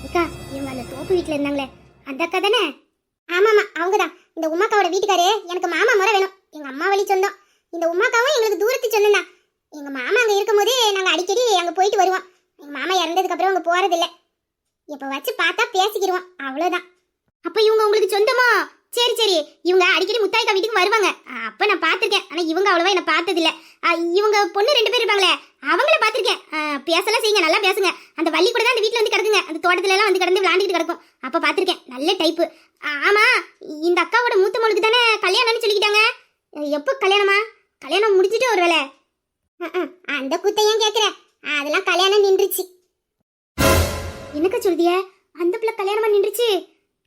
அக்கா, இவங்க அந்த தோப்பு வீட்டுல இருந்தாங்களே, அந்த அக்கா தானே? ஆமாமா, அவங்கதான். இந்த உமாக்காவோட வீட்டுக்காரு எனக்கு மாமா முறை வேணும். எங்க அம்மா வழி சொந்தம். இந்த உமாக்காவும் எங்களுக்கு தூரத்து சொந்தம். எங்க மாமா அங்க இருக்கும் போது நாங்க அடிக்கடி அங்க போயிட்டு வருவோம். எங்க மாமா இறந்ததுக்கு அப்புறம் அங்க போறதில்ல. இப்ப வச்சு பார்த்தா பேசிக்கிடுவோம், அவ்வளவுதான். அப்ப இவங்க உங்களுக்கு சொந்தமா? சரி சரி. இவங்க அடிக்கடி முத்தாய்க்கா வீட்டுக்கு வருவாங்க. அப்ப நான் பாத்திருக்கேன். ஆனா இவங்க அவ்வளவா என்ன பார்த்ததில்ல. இவங்க பொண்ணு 2 பேர் இருப்பாங்களே, அவங்கள பாத்திருக்கேன். பேசலாம் செய்யுங்க, நல்லா பேசுங்க. அந்த வள்ளி கூட தான் அந்த வீட்டுல வந்து கிடக்குங்க. அந்த தோட்டத்துல எல்லாம் வந்து கிடந்து விளையாண்டுட்டு கிடக்கும். அப்ப பாத்திருக்கேன், நல்ல டைப்பு. ஆமா, இந்த அக்காவோட மூத்த மகளுக்கு தானே கல்யாணம்னு சொல்லிக்கிட்டாங்க. எப்போ கல்யாணமா? கல்யாணம் முடிஞ்சிட்டு ஒரு வேலை. அந்த குத்தையும் கேக்குறேன். அதெல்லாம் கல்யாணம் நின்றுச்சு. என்னக்கா சொல்றிய? அந்த பிள்ளை கல்யாணமா நின்றுச்சு?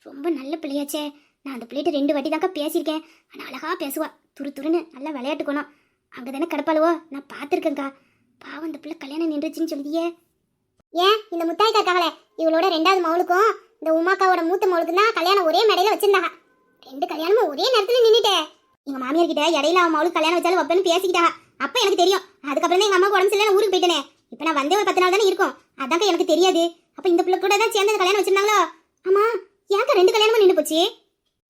ரொம்ப நல்ல பிள்ளையாச்சே. நான் அந்த பிள்ளைகிட்ட 2 வாட்டி தாக்கா பேசியிருக்கேன். ஆனால் அழகா பேசுவா, துருன்னு நல்லா விளையாட்டுக்கணும். அங்கே தானே கிடப்பாளுவோ, நான் பார்த்துருக்கேங்க்கா. பாவம், அந்த பிள்ளை கல்யாணம் நின்றுச்சுன்னு சொல்லியே. ஏன் இந்த முத்தாய்க்கா கவலை? இவளோட 2வது மவளுக்கும் இந்த உமாக்காவோட மூத்த மவளுக்கும் தான் கல்யாணம் ஒரே மேடையில் வச்சிருந்தாங்க. 2 கல்யாணமும் ஒரே நேரத்தில் நின்றுட்டே. எங்கள் மாமியார் கிட்ட இடையில அவன் மவளுக்கு கல்யாணம் வச்சாலும் வைப்பேன்னு பேசிக்கிட்டாங்க. அப்போ எனக்கு தெரியும். அதுக்கப்புறம் தான் எங்கள் அம்மாவுக்கு உடம்பு சரியில்லை, ஊருக்கு போயிட்டேனே. இப்போ நான் வந்தே ஒரு 10 நாள் தானே இருக்கும். அதாங்க எனக்கு தெரியாது. அப்போ இந்த பிள்ளை கூட தான் சேர்ந்து கல்யாணம் வச்சிருந்தாங்களோ? ஆமா, ஏக்கா 2 கல்யாணமும் நின்று போச்சு?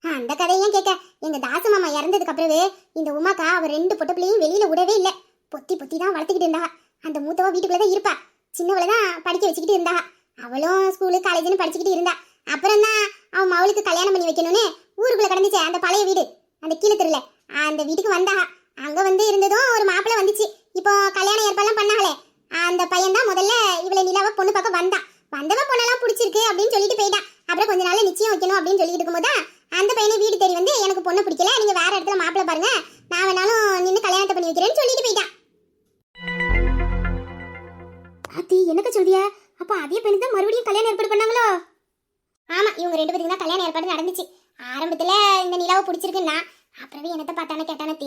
அந்த கதையும் கேட்க, எங்க தாசு மாமா இறந்ததுக்கு அப்புறவே இந்த உமாக்கா அவ 2 பொட்ட பிள்ளையும் வெளியில விடவே இல்லை. பொத்தி தான் வளர்த்துக்கிட்டு இருந்தா. அந்த மூத்தவ வீட்டுக்குள்ளதான் இருப்பா, சின்னவளை தான் படிக்க வச்சுக்கிட்டு இருந்தா. அவளும் ஸ்கூலு காலேஜ்னு படிச்சுக்கிட்டு இருந்தா. அப்புறம் தான் அவன் மவளுக்கு கல்யாணம் பண்ணி வைக்கணும்னு ஊருக்குள்ள கிடந்துச்சு அந்த பழைய வீடு, அந்த கீழே தெருல அந்த வீட்டுக்கு வந்தா. அங்க வந்து இருந்ததும் ஒரு மாப்பிள்ளை வந்துச்சு. இப்போ கல்யாணம் ஏற்பாடுலாம் பண்ணாங்களே, அந்த பையன் தான் முதல்ல இவளை நிலாவை பொண்ணு பார்க்க வந்தான். வந்தவன் பொண்ணெல்லாம் பிடிச்சிருக்கு அப்படின்னு சொல்லிட்டு போயிட்டான். அப்புறம் கொஞ்ச நாள் நிச்சயம் வைக்கணும் அப்படின்னு சொல்லிட்டு இருக்கும்போது அந்த பையனை வீடு தேடி வந்து எனக்கு பொண்ணு பிடிக்கல, நீங்க வேற இடத்துல மாப்பிள்ளை பாருங்க, நான் வேணாலும் நின்று கல்யாணத்தை பண்ணி வைக்கிறேன்னு சொல்லிட்டு போயிட்டான்.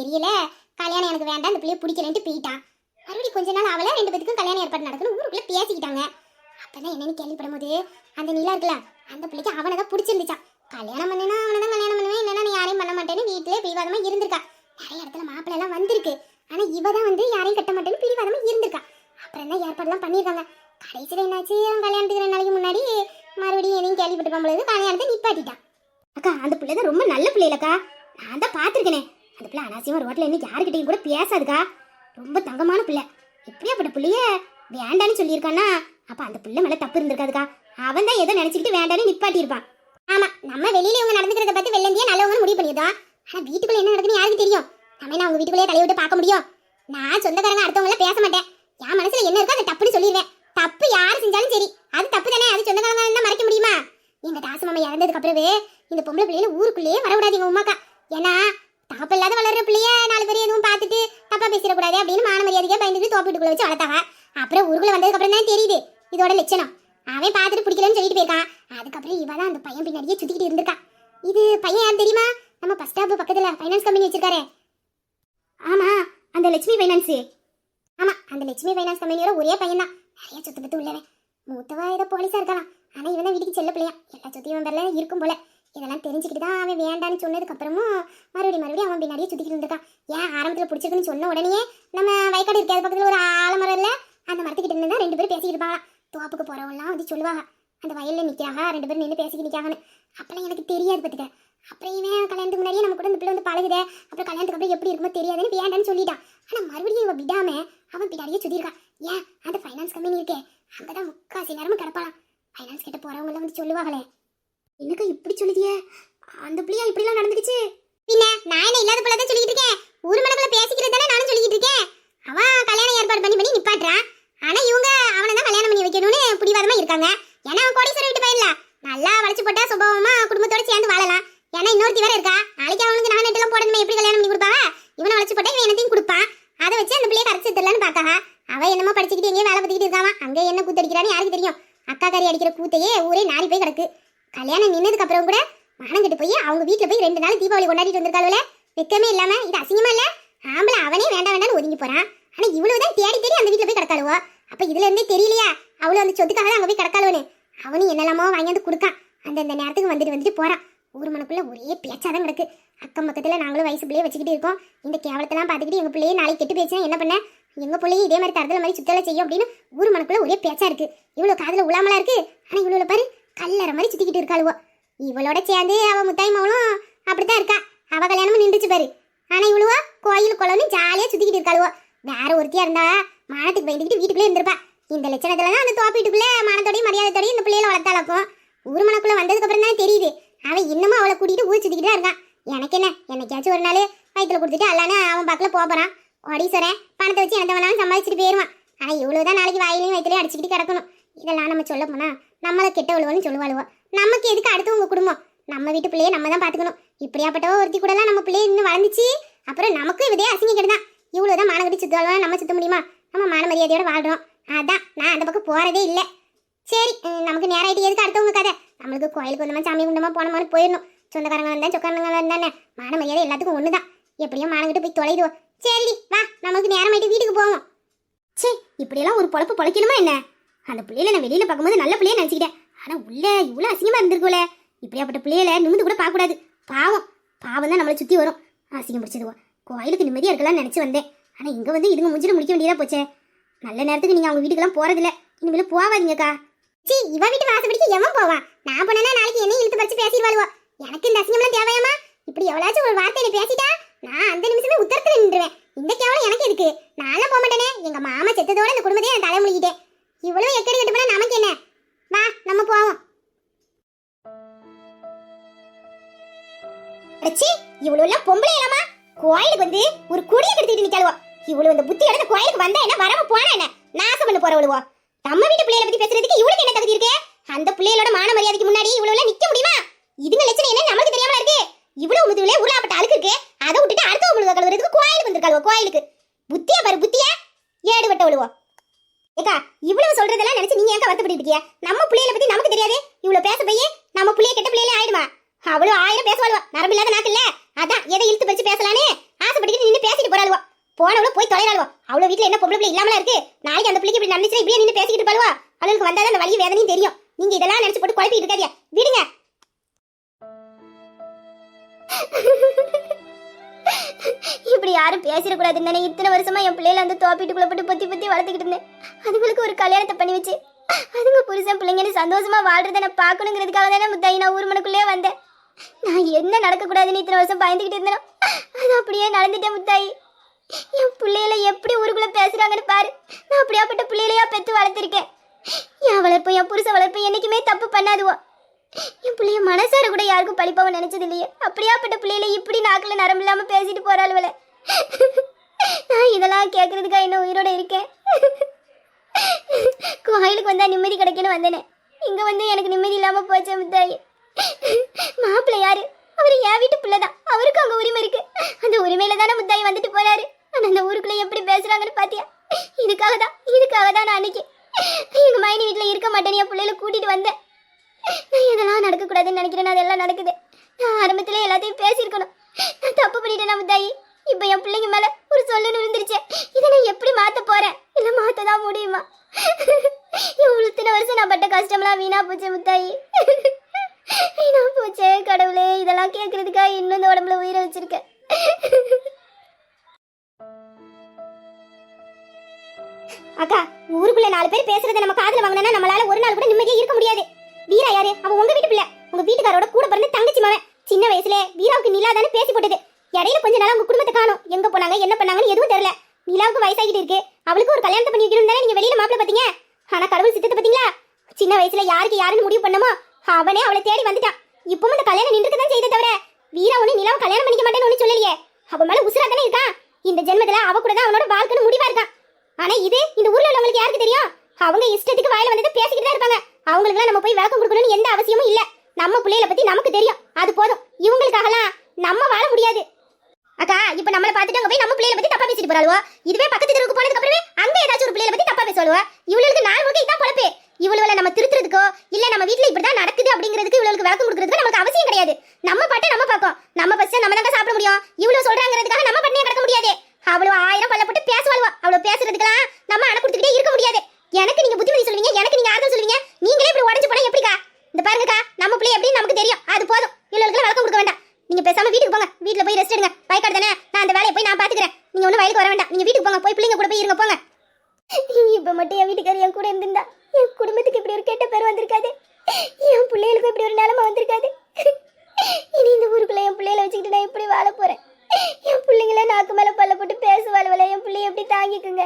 தெரியல, கல்யாணம் எனக்கு வேண்டாம், அந்த பிள்ளைய பிடிக்கலன்ட்டு போயிட்டான். மறுபடியும் கொஞ்ச நாள் அவள 2 பேத்துக்கும் கல்யாணம் ஏற்பாடு நடக்கணும் ஊருக்குள்ள பேசிக்கிட்டாங்க. அப்பதான் என்னன்னு கேள்விப்படும் போது அந்த நிலா இருக்குல்ல, அந்த பிள்ளைக்கு அவனை தான் பிடிச்சிருந்துச்சான். கல்யாணம் பண்ணேன்னா அவனை தான் கல்யாணம் பண்ணுவேன், இல்லைன்னா நீ யாரையும் பண்ண மாட்டேன்னு வீட்டிலே பிடிவாதமா இருந்திருக்கா. நிறைய இடத்துல மாப்பிள்ளை எல்லாம் வந்திருக்கு. ஆனா இவ தான் வந்து யாரையும் கட்ட மாட்டேன்னு பிடிவாதமா இருந்திருக்கா. அப்புறம் தான் ஏற்பாடுலாம் பண்ணியிருக்காங்க. கடைசியில் என்னாச்சு, அவன் கல்யாணத்துக்கு 2 நாளைக்கு முன்னாடி மறுபடியும் எதையும் கேள்விப்பட்டு போகும்போது கல்யாணத்தை நிப்பாட்டிட்டான். அக்கா அந்த பிள்ளை தான் ரொம்ப நல்ல பிள்ளைலக்கா, நான் தான் பார்த்துருக்கேனே. அந்த பிள்ளை அனாவசியமா ரோட்ல இன்னைக்கு யாருக்கிட்டையும் கூட பேசாதுக்கா, ரொம்ப தங்கமான பிள்ளை. இப்படியாப்பட்ட பிள்ளைய வேண்டான்னு சொல்லியிருக்கான்னா அப்ப அந்த பிள்ளை மேல தப்பு இருந்திருக்காதுக்கா. அவன் தான் ஏதோ நினைச்சுக்கிட்டு வேண்டான்னு நிப்பாட்டி இருப்பான். ஆமா, நம்ம வெளியில இவங்க நடந்துக்கிறத பார்த்து வெள்ளந்தியா நல்லவங்க முடிவு பண்ணிடுதோம். ஆனா வீட்டுக்குள்ள என்ன நடக்குன்னு யாருக்கு தெரியும்? நம்ம என்ன அவங்க வீட்டுக்குள்ளே தலையை விட்டு பார்க்க முடியும்? நான் சொந்தக்காரங்க அடுத்தவங்கள பேச மாட்டேன். என் மனசுல என்ன இருக்கோ அதை தப்புன்னு சொல்லிடுவேன். தப்பு யாரு செஞ்சாலும் சரி, அது தப்பு தானே. அது சொந்தக்காரங்க இருந்தா மறைக்க முடியுமா? எங்க தாசு மாமா இறந்ததுக்கு அப்புறவே இந்த பொம்பளை பிள்ளைல ஊருக்குள்ளேயே வரவிடாதீங்க உமாக்கா. ஏன்னா தப்பு இல்லாத வளர்ற பிள்ளைய 4 பேர் எதுவும் பார்த்துட்டு தப்பா பேசிடக்கூடாது அப்படின்னு மான மரியாதையா பயந்துட்டு தோப்பிட்டுக்குள்ள வச்சு வளர்த்தாங்க. அப்புறம் ஊருக்குள்ள வந்ததுக்கு அப்புறம் தான் தெரியுது இதோட லட்சணம். அவன் பார்த்துட்டு பிடிக்கலன்னு சொல்லிட்டு போயிருக்கான். அதுக்கப்புறம் இவ தான் அந்த பையன் பின்னாடியே சுத்திக்கிட்டு இருந்திருக்கா. இது பையன் யார் தெரியுமா? நம்ம பஸ் ஸ்டாப் பக்கத்துல ஃபைனான்ஸ் கம்பெனி வச்சிருக்காரு. ஆமா, அந்த லட்சுமி ஃபைனான்ஸ். ஆமா, அந்த லட்சுமி ஃபைனான்ஸ் கம்பெனியோட ஒரே பையன் தான். நிறைய சொத்து பத்து உள்ளவன். மூத்தவா ஏதோ போலீஸா இருக்கலாம். ஆனா இவன் தான் வீட்டுக்கு செல்ல பிள்ளையா. எல்லா சொத்தையும் இவன் பேர்ல இருக்கும் போல. இதெல்லாம் தெரிஞ்சுக்கிட்டு தான் அவன் வேண்டான்னு சொன்னதுக்கு அப்புறமும் மறுபடியும் அவன் பின்னாடியே சுத்திக்கிட்டு இருந்திருக்கான். ஏன் ஆரம்பத்துல பிடிச்சிருக்குன்னு சொன்ன உடனே நம்ம வயக்காடு இருக்காது பக்கத்துல ஒரு ஆலமரம் இல்ல, அந்த மரத்துக்கிட்ட இருந்து தான் 2 பேரும் பேசிக்கிட்டு இருப்பாங்க. தோப்புக்கு போறவங்கலாம் வந்து சொல்லுவாங்க, அந்த வயல்ல நிக்காக 2 பேரும் நின்று பேசிக்கிட்டு நிக்காங்கன்னு. அப்பெல்லாம் எனக்கு தெரியாது பத்துக்க. அப்புறம் இவன் கல்யாணத்துக்கு முன்னாடியே நம்ம கூட இந்த பிள்ளை வந்து பழகுதே, அப்புறம் கல்யாணத்துக்கு அப்புறம் எப்படி இருக்குமோ தெரியாதுன்னு வேண்டான்னு சொல்லிட்டான். ஆனா மறுபடியும் இவன் விடாம அவன் பின்னாடியே சுத்திருக்கான். ஏன் அந்த ஃபைனான்ஸ் கம்பெனி இருக்கே, அங்கதான் முக்காசி நேரமும் கிடப்பாளாம். ஃபைனான்ஸ் கிட்ட போறவங்க வந்து சொல்லுவாங்களே, என்னக்கா இப்படி சொல்லுதியே, அந்த பிள்ளையா இப்படி எல்லாம் நடந்துக்குச்சு? பின்ன நான் என்ன இல்லாத பிள்ளை தான் சொல்லிட்டு இருக்கேன். ஊர் மனக்குள்ள பேசிக்கிறது தானே நானும் சொல்லிட்டு இருக்கேன். அவன் கல்யாணம் ஏற்பாடு பண்ணி நிப்பாட்டுறான். ஆனா இவங்க அவனை தான் கல்யாணம் பண்ணி வைக்கணும்னு பிடிவாதமா இருக்காங்க. ஏன்னா அவன் கோடீஸ்வரர் வீட்டு பையன்ல, நல்லா வளைச்சு போட்டா சுபமா குடும்பத்தோட சேர்ந்து வாழலாம். ஏன்னா இன்னொருத்தி வேற இருக்கா, நாளைக்கு அவனுக்கு நான் நெட்டெல்லாம் போடணுமே, எப்படி கல்யாணம் பண்ணி கொடுப்பாங்க? இவனை வளைச்சு போட்டா இவன் என்னத்தையும் கொடுப்பான். அதை வச்சு அந்த பிள்ளைய கரைச்சி தரலான்னு பார்க்காங்க. அவன் என்னமோ படிச்சுக்கிட்டு எங்கேயும் வேலை பார்த்துக்கிட்டு இருக்கான். அங்கே என்ன கூத்தடிக்கிறான்னு யாருக்கு தெரியும்? அக்கா கறி அடிக்கிற கூத்தையே ஊரே நாரி போய் கிடக்கு. கல்யாணம் நின்னதுக்கு அப்புறம் கூட மானங்கிட்டு போய் அவங்க வீட்டுல போய் 2 நாள் தீபாவளி கொண்டாடிட்டு வந்திருக்காளுல, வெக்கமே இல்லாம. இது அசிங்கமா இல்ல? ஆம்பளை அவனே வேண்டாம்னு ஒதுங்கி போறான். ஆனா இவ்வளவுதான் தேடி தேடி அந்த வீட்டுல போய் கிடக்காளுவோ. அப்ப இதுல இருந்தே தெரியலையா அவ்வளவு அந்த சொத்துக்காக தான் அங்க போய் கிடக்காளுவனு? அவனும் என்னெல்லாமோ வாங்கியாந்து கொடுக்கான். அந்த நேரத்துக்கு வந்துட்டு போறான். ஊர் மனக்குள்ள ஒரே பேச்சாதான் கிடக்கு. அக்கம் பக்கத்துல நாங்களும் வயசு பிள்ளைய வச்சுக்கிட்டு இருக்கோம். இந்த கேவலத்தெல்லாம் பார்த்துக்கிட்டு எங்க பிள்ளையே நாளைக்கு கெட்டு பேசினா என்ன பண்ண? எங்க பிள்ளையும் இதே மாதிரி தரத்துல மாதிரி சுத்தலை செய்யும் அப்படின்னு ஊர் மனக்குள்ள ஒரே பேச்சா இருக்கு. இவ்வளவு காதுல உலாமலா இருக்கு. ஆனா இவ்வளவு பாரு கல்லற மாதிரி சுத்திக்கிட்டு இருக்காளுவோ. இவளோட சேர்ந்து அவ முத்தாய் மவளும் அப்படித்தான் இருக்கா. அவ கல்யாணமும் நின்றுச்சு பாரு. ஆனா இவ்வளவோ கோயில் குளம்னு ஜாலியா சுத்திக்கிட்டு இருக்காளுவோ. வேற ஒருத்தியா இருந்தா மானத்துக்கு பயந்துக்கிட்டு வீட்டுக்குள்ளே இருந்திருப்பா. இந்த லட்சணத்துலதான் அந்த தோப்பீட்டுக்குள்ள மானத்தோடையும் மரியாதையோடையும் இந்த பிள்ளையில வளர்த்தாளக்கும். ஊர் மனக்குள்ள வந்ததுக்கு அப்புறம் தான் தெரியுது அவன் இன்னமும் அவளை கூட்டிட்டு ஊர் சுத்திக்கிட்டு தான் இருக்கான். எனக்கு என்ன, என்னைக்காச்சும் ஒரு நாள் வயிற்றுல கொடுத்துட்டு அல்லான்னு அவன் பக்கத்துல போறான். கோடீஸ்வரன் பணத்தை வச்சு எந்த வேணாலும் சம்பாதிச்சுட்டு போயிடுவான். ஆனா இவ்வளவுதான் நாளைக்கு வாயிலையும் வயிற்றுலையும் அடிச்சுக்கிட்டு கிடக்கணும். இதெல்லாம் நம்ம சொல்ல போனா நம்மளை கெட்டவளுவோன்னு சொல்லுவாளுவோ. நமக்கு எதுக்கு அடுத்தவங்க குடும்பம்? நம்ம வீட்டு பிள்ளைய நம்ம தான் பாத்துக்கணும். இப்படியாப்பட்டவோ ஒருத்தி கூட எல்லாம் நம்ம பிள்ளைய இன்னும் வளர்ந்துச்சு. அப்புறம் நமக்கும் இதே அசிங்க கெடுதான். இவ்வளவுதான் மானகட்டி சுத்துவாளுவா, நம்ம சுத்த முடியுமா? நம்ம மான மரியாதையோட வாழ்றோம். அதான் நான் அந்த பக்கம் போறதே இல்லை. சரி, நமக்கு நேரம் ஆயிட்டு எதுக்கு அடுத்தவங்க கதை? நம்மளுக்கு கோயிலுக்கு வந்தோமா சாமி குண்டமா போன மாதிரி போயிடணும். சொந்தக்காரங்க வந்தா சொக்காரங்க வந்தானே மான மரியாதை எல்லாத்துக்கும் ஒண்ணுதான். எப்படியும் மானகிட்ட போய் தொலைதுவோம். சரி வா, நமக்கு நேரம் ஆயிட்டு வீட்டுக்கு போவோம். சே, இப்படியெல்லாம் ஒரு பொழப்பு பொழைக்கணுமா என்ன? அந்த பிள்ளையில நான் வெளியில பார்க்கும்போது நல்ல பிள்ளைய நினைச்சுக்கிட்டேன். ஆனா உள்ள இவ்வளவு அசிங்கமா இருந்திருக்கும்ல. இப்படியாப்பட்ட பிள்ளையில நிமிந்து கூட பார்க்க கூடாது. பாவம் பாவம் தான் நம்மளை சுத்தி வரும். அசிங்கம் பிடிச்சதுவோ. கோயிலுக்கு நிம்மதியா இருக்கலாம்னு நினைச்சு வந்தேன். ஆனா இங்க வந்து இதுங்க முடிஞ்சிட முடிக்க வேண்டியதா போச்சே. நல்ல நேரத்துக்கு நீங்க அவங்க வீட்டுக்கெல்லாம் போறதில்ல. இனிமேல போவாதீங்கக்கா. சீ, இவ வீட்டு வாசப்படிக்கு எவன் போவான்? நான் போனா நாளைக்கு என்ன இழுத்து பறிச்சு பேசிடுவாளுவோ. எனக்கு இந்த அசிங்கம்லாம் தேவையாமா? இப்படி எவ்வளாச்சும் ஒரு வார்த்தையில பேசிட்டா நான் அந்த நிமிஷமே உத்தரத்துல நின்றுவேன். இந்த கேவலம் எனக்கு எதுக்கு? நானும் போக மாட்டேனே. எங்க மாமா செத்ததோட இந்த குடும்பத்தையே நான் தலை முழுகிட்டேன். இவ்வளவு எக்கடி கட்டு போனா நமக்கு என்ன? வா, நம்ம போவோம். அச்சி, இவ்வளவு எல்லாம் பொம்பளை இல்லாமா கோயிலுக்கு வந்து ஒரு குடியை கெடுத்துட்டு நிக்காளுவோ. இவ்வளவு இந்த புத்தியோட இந்த கோயிலுக்கு வந்தா என்ன, வரவ போனா என்ன, நாசம் பண்ண போறவளுவோ. நம்ம வீட்டு பிள்ளைகளை பத்தி பேசுறதுக்கு இவளுக்கு என்ன தகுதி இருக்கு? அந்த பிள்ளைகளோட மான மரியாதைக்கு முன்னாடி இவ்வளவு நிக்க முடியுமா? இதுங்க லட்சணம் என்ன நமக்கு தெரியாமல இருக்கு? இவ்வளவு முதுகுல உருளாப்பட்ட அழுக்கு இருக்கு. அதை விட்டுட்டு அடுத்த முழுக கழுவுறதுக்கு கோயிலுக்கு வந்திருக்காளுவோ. கோயிலுக்கு புத்தியா பாரு, புத்தியா ஏடு விட்ட விழுவோ. ஏக்கா, இவ்வளவு சொல்றதெல்லாம் நினைச்சு நீங்க ஏன் வருத்தப்பட்டு இருக்கியா? நம்ம பிள்ளைகளை பத்தி நமக்கு தெரியாது? இவ்வளவு பேச போய் நம்ம பிள்ளைய கெட்ட பிள்ளையில ஆயிடுமா? அவ்வளவு 1000 பேசுவாளுவா. நரம்பு இல்லாத நாக்கு இல்ல. அதான் எதை இழுத்து பறிச்சு பேசலான்னு ஆசைப்பட்டுக்கிட்டு நின்று அவ்வளவு வீட்டுல என்ன பொம்பளை பிள்ளை இல்லாமலா இருக்கு? நாளைக்கு அந்த பிள்ளைக்கு இப்படி நடந்துச்சுன்னா இப்படியே நின்று பேசிக்கிட்டு இருப்பாளுவா? அவளுக்கு வந்தாதான் அந்த வலி வேதனையும் தெரியும். நீங்க இதெல்லாம் நினைச்சு போட்டு குழப்பிட்டு இருக்காதீங்க, விடுங்க. இப்படி யாரும் பேசிடக்கூடாதுன்னு தானே இத்தனை வருஷமா என் பிள்ளைல அந்த தோப்பிட்டுக்குள்ள போட்டு பொத்தி பொத்தி வளர்த்துக்கிட்டு இருந்தேன். அதுங்களுக்கு ஒரு கல்யாணத்தை பண்ணி வச்சு அதுங்க புருஷன் பிள்ளைங்கன்னு சந்தோஷமா வாழ்றதை நான் பார்க்கணுங்கிறதுக்காக தானே முத்தாயி நான் ஊர் மனுக்குள்ளே வந்தேன். நான் என்ன நடக்கக்கூடாதுன்னு இத்தனை வருஷம் பயந்துக்கிட்டு இருந்தேனோ அது அப்படியே நடந்துட்டேன் முத்தாயி. என் பிள்ளைகளை எப்படி ஊருக்குள்ள பேசுறாங்கன்னு பாரு. நான் அப்படியாப்பட்ட பிள்ளைகளையா பெத்து வளர்த்திருக்கேன். என் வளர்ப்பு என் புருஷ வளர்ப்பு என்னைக்குமே தப்பு பண்ணாதுவோ. என் பிள்ளைய மனசார கூட யாருக்கும் பழிப்பாவ நினைச்சது இல்லையே. அப்படியாப்பட்ட பிள்ளைகளை இப்படி நாக்குல நரம்பு இல்லாம பேசிட்டு போறாளுவல. நான் இதெல்லாம் கேட்கறதுக்கா என்ன உயிரோட இருக்கேன். கோயிலுக்கு வந்தா நிம்மதி கிடைக்கணும் வந்தேனே. இங்க வந்து எனக்கு நிம்மதி இல்லாம போச்சே முத்தாயி. மாப்பிள்ளை யாரு? அவரு என் வீட்டு பிள்ளைதான். அவருக்கு அங்க உரிமை இருக்கு. அந்த உரிமையில தானே முத்தாயி வந்துட்டு போறாரு. ஆனா அந்த ஊருக்குள்ள எப்படி பேசுறாங்கன்னு பாத்தியா? இதுக்காக தான் நான் அன்னைக்கு எங்க மைனி வீட்டுல இருக்க மாட்டேன் என் பிள்ளைல கூட்டிட்டு வந்தேன். நான் எதெல்லாம் நடக்கக்கூடாதுன்னு நினைக்கிறேன் அதெல்லாம் நடக்குது. நான் ஆரம்பத்திலே எல்லாத்தையும் பேசியிருக்கணும். நான் தப்பு பண்ணிட்டேன் முத்தாயி. இப்ப என் பிள்ளைங்க மேல ஒரு சொல்லுன்னு இருந்துருச்சு. இதை நான் எப்படி மாத்த போறேன்? இல்ல மாத்ததான் முடியுமா? இவ்வளவு வருஷம் நான் பட்ட கஷ்டம்லாம் வீணா போச்சே முத்தாயி. வீணா போச்சே கடவுளே. இதெல்லாம் கேட்கறதுக்கா இன்னும் இந்த உடம்புல உயிரை வச்சிருக்கேன். அக்கா, ஊருக்குள்ள 4 பேர் பேசுறதை நம்ம காதுல வாங்கினா நம்மளால ஒரு நாள் கூட நிம்மதியா இருக்க முடியாது. வீரா யாரு? அவன் உங்க வீட்டு பிள்ளை. உங்க வீட்டுக்காரோட கூட பிறந்த தங்கச்சி மவன். சின்ன வயசுல வீராவுக்கு நிலாதானே பேசி போட்டது. இடையில கொஞ்ச நாள் உங்க குடும்பத்தை காணும். எங்க போனாங்க என்ன பண்ணாங்கன்னு எதுவும் தெரியல. நிலாவுக்கு வயசாகிட்டு இருக்கு. அவளுக்கு ஒரு கல்யாணத்தை பண்ணி வைக்கணும் தானே நீங்க வெளியில மாப்பிள்ள பாத்தீங்க. ஆனா கடவுள் சித்தத்தை பாத்தீங்களா? சின்ன வயசுல யாருக்கு யாருன்னு முடிவு பண்ணமோ அவனே அவளை தேடி வந்துட்டான். இப்பவும் அந்த கல்யாணம் நின்றுட்டு தான் செய்தே தவிர வீரா ஒண்ணு நிலாவை கல்யாணம் பண்ணிக்க மாட்டேன்னு ஒண்ணு சொல்லலையே. அவ மேல உசுரா தானே இருக்கான். இந்த ஜென்மத்துல அவ கூட தான் அவனோட வாழ்க்கைன்னு முடிவா இருக்கான். ஆனா இது இந்த ஊர்ல உள்ளவங்களுக்கு யாருக்கு தெரியும்? அவங்க இஷ்டத்துக்கு வாயில வந்து பேசிக்கிட்டு தான் இருப்பாங்க. அவங்களுக்குலாம் நம்ம போய் விளக்கம் கொடுக்கணும்னு எந்த அவசியமும் இல்ல. நம்ம பிள்ளைகளை பத்தி நமக்கு தெரியும், அது போதும். இவங்களுக்காகலாம் நம்ம வாழ முடியாது. அக்கா, இப்ப நம்மள பாத்துட்டு அங்க போய் நம்ம பிள்ளைகளை பத்தி தப்பா பேசிட்டு போறாளுவோ. இதுவே பக்கத்து தெருவுக்கு போனதுக்கு அப்புறமே அங்க ஏதாச்சும் ஒரு பிள்ளைகளை பத்தி தப்பா பேசுவாளுவோ. இவளுக்கு நாள் முழுக்க இதான் பொழப்பு. இவளுவல நம்ம திருத்துறதுக்கோ இல்ல நம்ம வீட்டுல இப்படிதான் நடக்குது அப்படிங்கிறதுக்கு இவளுக்கு விளக்கம் கொடுக்கறதுக்கு நமக்கு அவசியம் கிடையாது. நம்ம பாட்டு நம்ம பார்ப்போம். நம்ம பஸ்ட் நம்ம தான் சாப்பிட முடியும். இவ்வளவு சொல்றாங்கிறதுக்காக நம்ம பட்டினியா கிடக்க முடியாது. அவ்வளவு 1000 பல்ல போட்டு பேசுவாளுவோ. அவ்வளவு பேசுறதுக்கெல்லாம் நம்ம அணை கொடுத்துக்கிட்டே இருக்க முடியாது. எனக்கு நீங்க புத்திமதி சொல்லுவீங்க, எனக்கு நீங்க ஆறுதல் சொல்லுவீங்க. நீங்களே இப்படி உடஞ்சு போனா எப்படிக்கா? இந்த பாருங்கக்கா, நம்ம பிள்ளை எப்படின்னு நமக்கு தெரியும், அது போதும். இவளுக்கு விளக்கம் கொடுக்க வேண்டாம். நீங்க பேசாம வீட்டுக்கு போங்க. வீட்டுல போய் ரெஸ்ட் எடுங்க. வயக்காடு தானே, நான் அந்த வேலையை போய் நான் பாத்துக்கிறேன். நீங்க ஒன்னும் வயலுக்கு வர வேண்டாம். நீங்க வீட்டுக்கு போங்க. போய் பிள்ளைங்க கூட போய் இருங்க போங்க. இப்ப மட்டும் என் வீட்டுக்காரர் என் கூட இருந்திருந்தா என் குடும்பத்துக்கு இப்படி ஒரு கெட்ட பேர் வந்திருக்காது. என் பிள்ளைகளுக்கு இப்படி ஒரு நிலைமை வந்திருக்காது. இனி இந்த ஊருக்குள்ள என் பிள்ளைகளை வச்சுக்கிட்டு நான் எப்படி வாழ போறேன்? என் பிள்ளைங்கள நாக்கு மேல பல்ல போட்டு பேசுவாள்வல. என் பிள்ளைய எப்படி தாங்கிக்குங்க?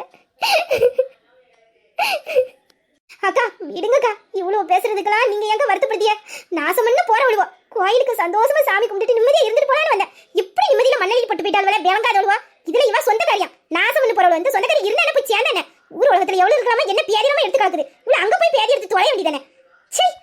அக்கா, விடுங்கக்கா. இவ்வளவு பேசுறதுக்கெல்லாம் நீங்க எங்க வருத்தப்படுத்திய? நாசமன்னு போற விழுவா. கோயிலுக்கு சந்தோஷமா சாமி கும்பிட்டு நிம்மதியா இருந்துட்டு போலான்னு வந்தேன். இப்படி நிம்மதியில மண்ணலி பட்டு போயிட்டாள்வல பேவங்காதவளுவா. இதுல இவ சொந்தக்காரியா? நாசமன்னு போறவள் வந்து சொந்தக்காரி இருந்தா என்ன போய் சேர்ந்தானே? ஊர் உலகத்துல எவ்வளவு இருக்கலாமா என்ன பேதியமா எடுத்து காக்குது. இவ்வளவு அங்க போய் பேதி எடுத்து தொலைய வேண்டியதானே? சரி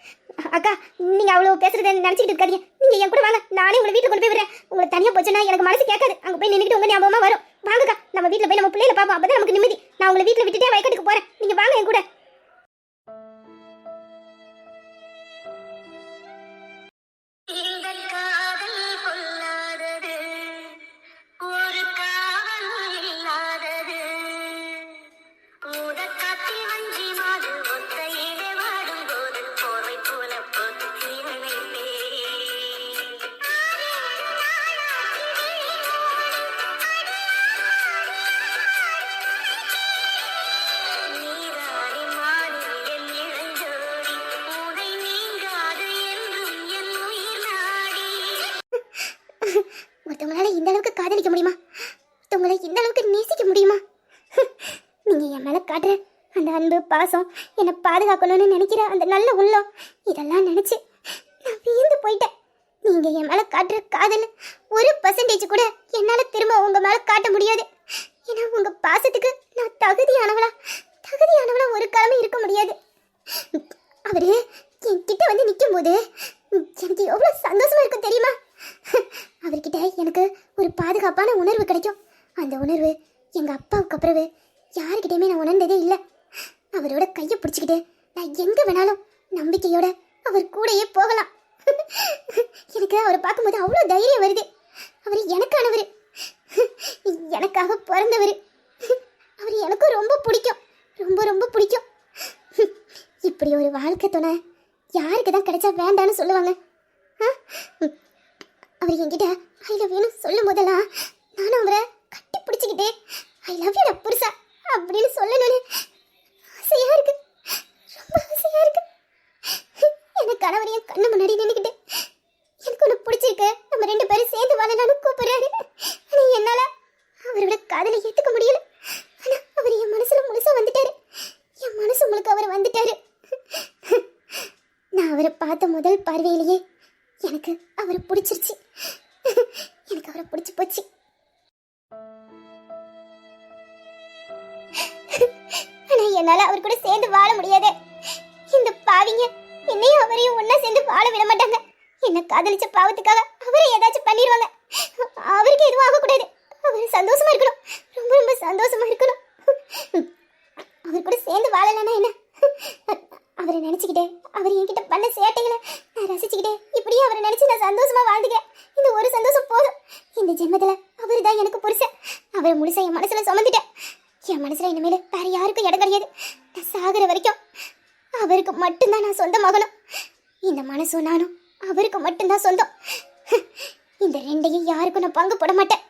அக்கா, நீங்க அவ்வளவு பேசுறத நினைச்சிட்டு இருக்காதீங்க. நீங்க என் கூட வாங்க. நானே உங்களை வீட்டுக்கு கொண்டு போய் விடுறேன். உங்களை தனியா போச்சுன்னா எனக்கு மனசு கேட்காது. அங்க போய் நின்னுட்டு உங்க ஞாபகமா வரும். வாங்கக்கா, நம்ம வீட்டுல போய் நம்ம பிள்ளைகளை பார்ப்போம். அப்பதான் நமக்கு நிம்மதி. நான் உங்களை வீட்டுல விட்டுட்டே வயக்காட்டுக்கு போறேன். நீங்க வாங்க என் கூட. ஒருத்தவங்களால இந்த அளவுக்கு காதலிக்க முடியுமா? ஒருத்தவங்களை இந்த அளவுக்கு நேசிக்க முடியுமா? நீங்க என் மேல காட்டுற அந்த அன்பு பாசம், என்னை பாதுகாக்கணும்னு நினைக்கிற அந்த நல்ல உள்ளம், இதெல்லாம் நினைச்சு நான் வியந்து போயிட்டேன். நீங்க என் மேல காட்டுற காதல் 1% கூட என்னால திரும்ப உங்க மேல காட்ட முடியாது. ஏன்னா உங்க பாசத்துக்கு நான் தகுதியானவளா ஒரு காலமும் இருக்க முடியாது. அவரு என்கிட்ட வந்து நிற்கும் போது எனக்கு எவ்வளவு சந்தோஷமா இருக்கும் தெரியுமா? அவர்கிட்ட எனக்கு ஒரு பாதுகாப்பான உணர்வு கிடைக்கும். அந்த உணர்வு எங்க அப்பாவுக்கு அப்புறவு யாருக்கிட்டையுமே நான் உணர்ந்ததே இல்லை. அவரோட கையை பிடிச்சிக்கிட்டு நான் எங்க வேணாலும் நம்பிக்கையோட அவர் கூடயே போகலாம். எனக்கு அவரை பார்க்கும்போது அவ்வளோ தைரியம் வருது. அவர் எனக்கானவர், எனக்காக பிறந்தவர். அவர் எனக்கு ரொம்ப பிடிக்கும், ரொம்ப ரொம்ப பிடிக்கும். இப்படி ஒரு வாழ்க்கை துணை யாருக்கு தான் கிடைச்சா வேண்டான்னு சொல்லுவாங்க. ஆ? அவர் என்கிட்ட ஐ லவ் யூன்னு சொல்லும் போதெல்லாம் நானும் அவரை கட்டி பிடிச்சிக்கிட்டு ஐ லவ் யூ புருஷா அப்படின்னு சொல்லணும்னு ஆசையா இருக்கு, ரொம்ப ஆசையா இருக்கு. எனக்கு கணவர் என் கண்ணு முன்னாடி நின்றுக்கிட்டு எனக்கு ஒன்று பிடிச்சிருக்கு, நம்ம 2 பேரும் சேர்ந்து வாழலாம்னு கூப்பிடுறாரு. ஆனால் என்னால அவரோட காதலை ஏற்றுக்க முடியல. ஆனால் அவர் என் மனசுல முழுசா வந்துட்டாரு, என் மனசு முழுக்க அவர் வந்துட்டாரு. நான் அவரை பார்த்த முதல் பார்வையிலேயே எனக்கு அவரை பிடிச்சிருச்சு, எனக்கு அவரை பிடிச்சி போச்சு. ஆனா என்னால அவர் கூட சேர்ந்து வாழ முடியாது. இந்த பாவிங்க என்னையும் அவரையும் ஒன்னா சேர்ந்து வாழ விட மாட்டாங்க. என்ன காதலிச்ச பாவத்துக்காக அவரை ஏதாச்சும் பண்ணிடுவாங்க. அவருக்கு எதுவும் ஆகக்கூடாது, அவர் சந்தோஷமா இருக்கணும், ரொம்ப ரொம்ப சந்தோஷமா இருக்கணும். அவர் கூட சேர்ந்து வாழலன்னா என்ன, அவரை நினைச்சுக்கிட்டே அவர் என்கிட்ட பண்ண சேட்டைகளை நான் ரசிச்சுக்கிட்டே இப்படியே அவரை நினைச்சு நான் சந்தோஷமா வாழ்ந்துக்கிறேன். இந்த ஒரு சந்தோஷம் போதும். இந்த ஜென்மத்துல அவரு தான் எனக்கு புருஷன். அவரை முழுசா என் மனசுல சுமந்துட்டேன். என் மனசுல இனிமேல வேற யாருக்கும் இடம் கிடையாது. நான் சாகுற வரைக்கும் அவருக்கு மட்டும்தான் நான் சொந்தமாகணும். இந்த மனசும் நானும் அவருக்கு மட்டும்தான் சொந்தம். இந்த ரெண்டையும் யாருக்கும் நான் பங்கு போட மாட்டேன்.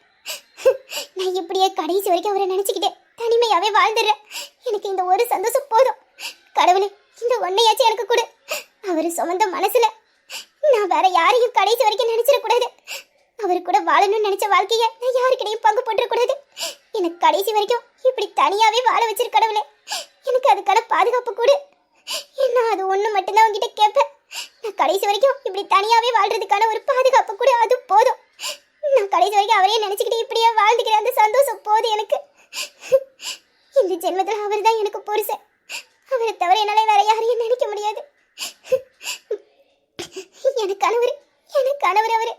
நான் இப்படியே கடைசி வரைக்கும் அவரை நினைச்சுக்கிட்டே தனிமையாவே வாழ்ந்துடுறேன். எனக்கு இந்த ஒரு சந்தோஷம் போதும். கடவுளே, இந்த ஒன்னையாச்சும் எனக்கு கொடு. அவரு சுமந்த மனசுல நான் வேற யாரையும் கடைசி வரைக்கும் நினைச்சிடக்கூடாது. அவரு கூட வாழணும்னு நினைச்ச வாழ்க்கைய நான் யாருக்கிடையும் பங்கு போட்டுறக்கூடாது. எனக்கு கடைசி வரைக்கும் இப்படி தனியாவே வாழ வச்சிரு கடவுளே. எனக்கு அதுக்கான பாதுகாப்பு கொடு. நான் அது ஒண்ணு மட்டும்தான் உங்ககிட்ட கேட்பேன். நான் கடைசி வரைக்கும் இப்படி தனியாவே வாழ்றதுக்கான ஒரு பாதுகாப்பு கொடு, அது போதும். நான் கடைசி வரைக்கும் அவரையே நினைச்சுக்கிட்டு இப்படியே வாழ்ந்துக்கிறேன், அந்த சந்தோஷம் போதும் எனக்கு. இந்த ஜென்மத்துல அவர் தான் எனக்கு புருஷன். அவரை தவிர என்னால வேற யாரையும் நினைக்க முடியாது. எனக்கு கணவர், எனக்கு கணவர் அவரு.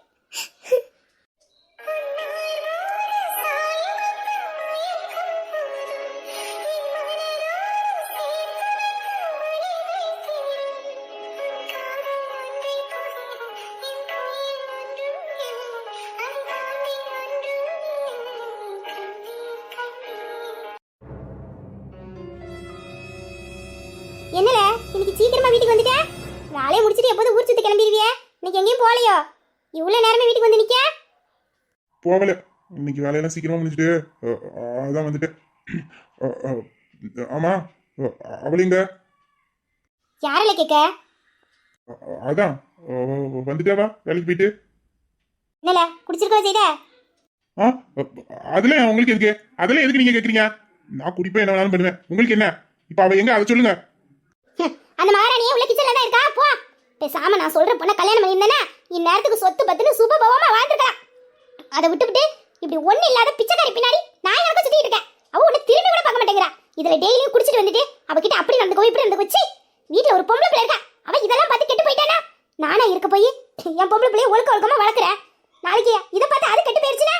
என்னல இன்னைக்கு சீக்கிரமா வீட்டுக்கு வந்துட்டேன்? வேலையை முடிச்சிட்டு எப்போது ஊர் சுத்தி கிளம்பிடுவியே? இன்னைக்கு எங்கேயும் போகலையோ? இவ்வளவு நேரமே வீட்டுக்கு வந்து நிக்க? போகல, இன்னைக்கு வேலையெல்லாம் சீக்கிரமா முடிச்சுட்டு அதான் வந்துட்டேன். ஆமா, அவளிங்க யாரில கேட்க? அதான் வந்துட்டாவா வேலைக்கு போயிட்டு. என்னல குடிச்சிருக்கோ செய்த? அதெல்லாம் உங்களுக்கு எதுக்கு? அதெல்லாம் எதுக்கு நீங்க கேக்குறீங்க? நான் குடிப்பேன், என்ன வேணாலும் பண்ணுவேன். உங்களுக்கு என்ன? இப்ப அவ எங்க, அதை சொல்லுங்க. அந்த மகாராணியே உள்ள கிச்சன்ல தான் இருக்கா. போ பேசாம நான் சொல்ற பொண்ண கல்யாணம் பண்ணியிருந்தேனா இந்நேரத்துக்கு சொத்து பத்துன்னு சுபபவமா வாழ்ந்துருக்கலாம். அதை விட்டுவிட்டு இப்படி ஒண்ணு இல்லாத பிச்சைக்காரி பின்னாடி நான் எனக்கு சுத்திட்டு இருக்கேன். அவ உன்னை திரும்பி கூட பார்க்க மாட்டேங்கிறா. இதுல டெய்லியும் குடிச்சிட்டு வந்துட்டு அவகிட்ட அப்படி நடந்துக்கோ இப்படி நடந்து வச்சு வீட்டுல ஒரு பொம்பளை பிள்ளை இருக்கா. அவ இதெல்லாம் பார்த்து கெட்டு போயிட்டானா? நானா இருக்க போய் என் பொம்பளை பிள்ளைய ஒழுக்க ஒழுக்கமா வளர்க்குறேன். நாளைக்கு இதை பார்த்து அது கெட்டு போயிடுச்சுன்னா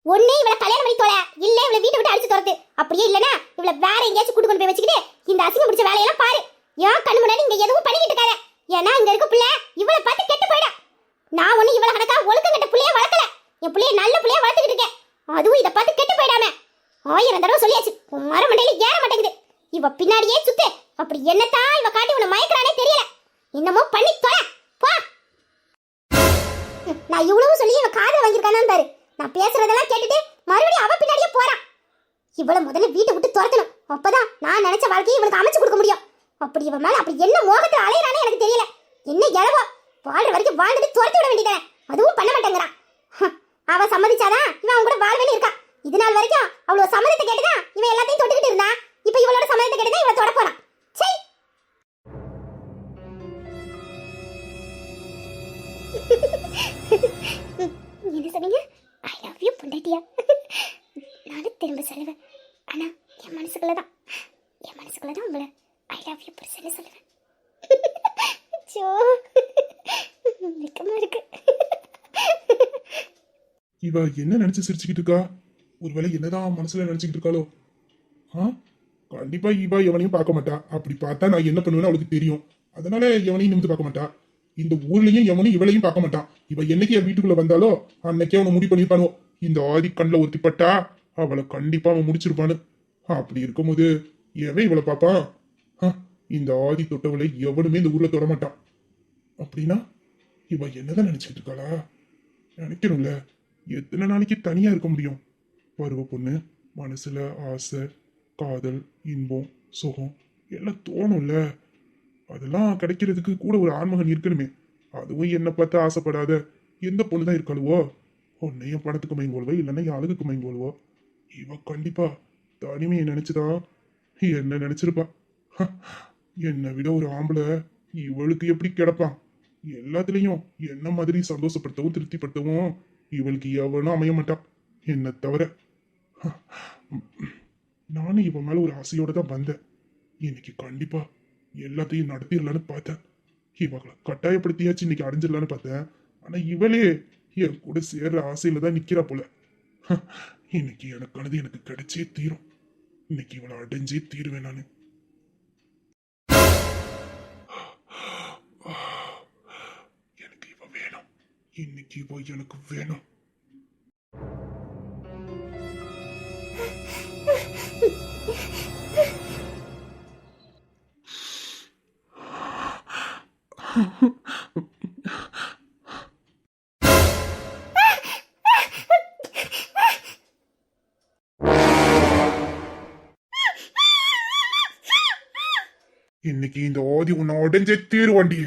ஒண்ணே இவளை கல்யாணம் பண்ணி தொலை, இல்ல இவளை வீட்டை விட்டு அடிச்சு துரத்து. அப்படியே இல்லனா இவளை வேற எங்கேயாச்சும் கூட்டு கொண்டு போய் வச்சுக்கிட்டு இந்த அசிங்கம் பிடிச்ச வேலையெல்லாம் பாரு. ஏன் கண்ணு முன்னாடி இங்க எதுவும் பண்ணிக்கிட்டு இருக்காத. ஏன்னா இங்க இருக்க பிள்ளை இவளை பார்த்து கெட்டு போயிடும். நான் ஒண்ணு இவளை கணக்கா ஒழுக்கம் கட்ட பிள்ளைய வளர்க்கல, என் பிள்ளைய நல்ல பிள்ளைய வளர்த்துக்கிட்டு இருக்கேன். அதுவும் இதை பார்த்து கெட்டு போயிடாம 1000 தடவை சொல்லியாச்சு. மர மண்டையில ஏற மாட்டேங்குது. இவ பின்னாடியே சுத்து. அப்படி என்னத்தான் இவ காட்டி உன்னை மயக்கிறானே தெரியல. என்னமோ பண்ணி தொலை போ. நான் இவ்வளவு சொல்லி இவ காதை வாங்கியிருக்கானான்னு பாரு. நான் பேசுறதெல்லாம் கேட்டுட்டு மறுபடியும் அவ பின்னாடியே போறான். இவளை முதல்ல வீட்டை விட்டு துரத்தணும். அப்பதான் நான் நினைச்ச வாழ்க்கையை இவளுக்கு அமைச்சு கொடுக்க முடியும். அப்படி இவன் மேல அப்படி என்ன மோகத்துல அலையறானே எனக்கு தெரியல. என்ன இளவோ வாழ்ற வரைக்கும் வாழ்ந்துட்டு துரத்தி விட வேண்டியதானே, அதுவும் பண்ண மாட்டேங்கிறான். அவ சம்மதிச்சாதான் இவன் அவன் கூட வாழ்வேன்னு இருக்கான். இது நாள் வரைக்கும் அவளோட சம்மதத்தை கேட்டுதான் இவன் எல்லாத்தையும் தொட்டுக்கிட்டு இருந்தான். இப்ப இவளோட சம்மதத்தை கேட்டுதான் இவன் தொட போறான். சரி என்ன சொன்னீங்க? ஐ லவ் யூ பொண்டாட்டியா? நானும் திரும்ப சொல்லுவேன். ஆனா என் மனசுக்குள்ளதான் உங்களை ஐ லவ் யூ புருஷன்னு சொல்லுவேன். சோ வெக்கமா இருக்கு. இவ என்ன நினைச்சு சிரிச்சுக்கிட்டு இருக்கா? ஒருவேளை என்னதான் மனசுல நினைச்சுக்கிட்டு இருக்காளோ? கண்டிப்பா இவ எவனையும் பார்க்க மாட்டா. அப்படி பார்த்தா நான் என்ன பண்ணுவேன்னு அவளுக்கு தெரியும். அதனால எவனையும் நிமிந்து பார்க்க மாட்டா. இந்த ஊர்லயும் எவனும் இவளையும் பார்க்க மாட்டான். இவ என்னைக்கு என் வீட்டுக்குள்ள வந்தாலோ அன்னைக்கே அவனை முடிவு பண்ணிருப்பானோ. இந்த ஆதி கண்ணில் ஒருத்தி பட்டா அவளை கண்டிப்பா அவன் முடிச்சிருப்பானு. அப்படி இருக்கும்போது எவன் இவளை பாப்பான்? ஹ, இந்த ஆதி தொட்டவளை எவனுமே இந்த ஊர்ல தொட மாட்டான். அப்படின்னா இவ என்னதான் நினைச்சுக்கிட்டு இருக்காளா? நினைக்கணும்ல, எத்தனை நாளைக்கு தனியா இருக்க முடியும்? பருவ பொண்ணு, மனசுல ஆசை, காதல், இன்பம், சுகம் எல்லாம் தோணும்ல. அதெல்லாம் கிடைக்கிறதுக்கு கூட ஒரு ஆண்மகன் இருக்கணுமே. அதுவும் என்ன பார்த்து ஆசைப்படாத எந்த பொண்ணு தான் இருக்காளுவோ? உன்னையும் பணத்துக்கு மயங்குவோ இல்லைன்னா என் அழகுக்கு மயங்குவோ? இவ கண்டிப்பா தனிமையை நினைச்சுதான் என்ன நினைச்சிருப்பா. ஹ, என்னை விட ஒரு ஆம்பளை இவளுக்கு எப்படி கிடப்பான்? எல்லாத்துலயும் என்ன மாதிரி சந்தோஷப்படுத்தவும் திருப்திப்படுத்தவும் இவளுக்கு எவனும் அமைய மாட்டான் என்ன தவிர. ஹ, நானும் இவன் மேல ஒரு ஆசையோட தான் வந்தேன். இன்னைக்கு கண்டிப்பா எல்லாத்தையும் நடத்திடலான்னு பார்த்தேன். இவங்களை கட்டாயப்படுத்தியாச்சு இன்னைக்கு அடைஞ்சிடலான்னு பார்த்தேன். ஆனா இவளே என் கூட சேர்ற ஆசையில தான் நிக்கிறா போல. ஹ, இன்னைக்கு எனக்கானது எனக்கு கிடைச்சே தீரும். இன்னைக்கு இவளை அடைஞ்சே தீருவேன் நானு. எனக்கு இவ வேணும். இன்னைக்கு இவ எனக்கு வேணும். இன்னைக்கு இந்த ஆதி உன்னை உடஞ்சே தீருவாண்டி.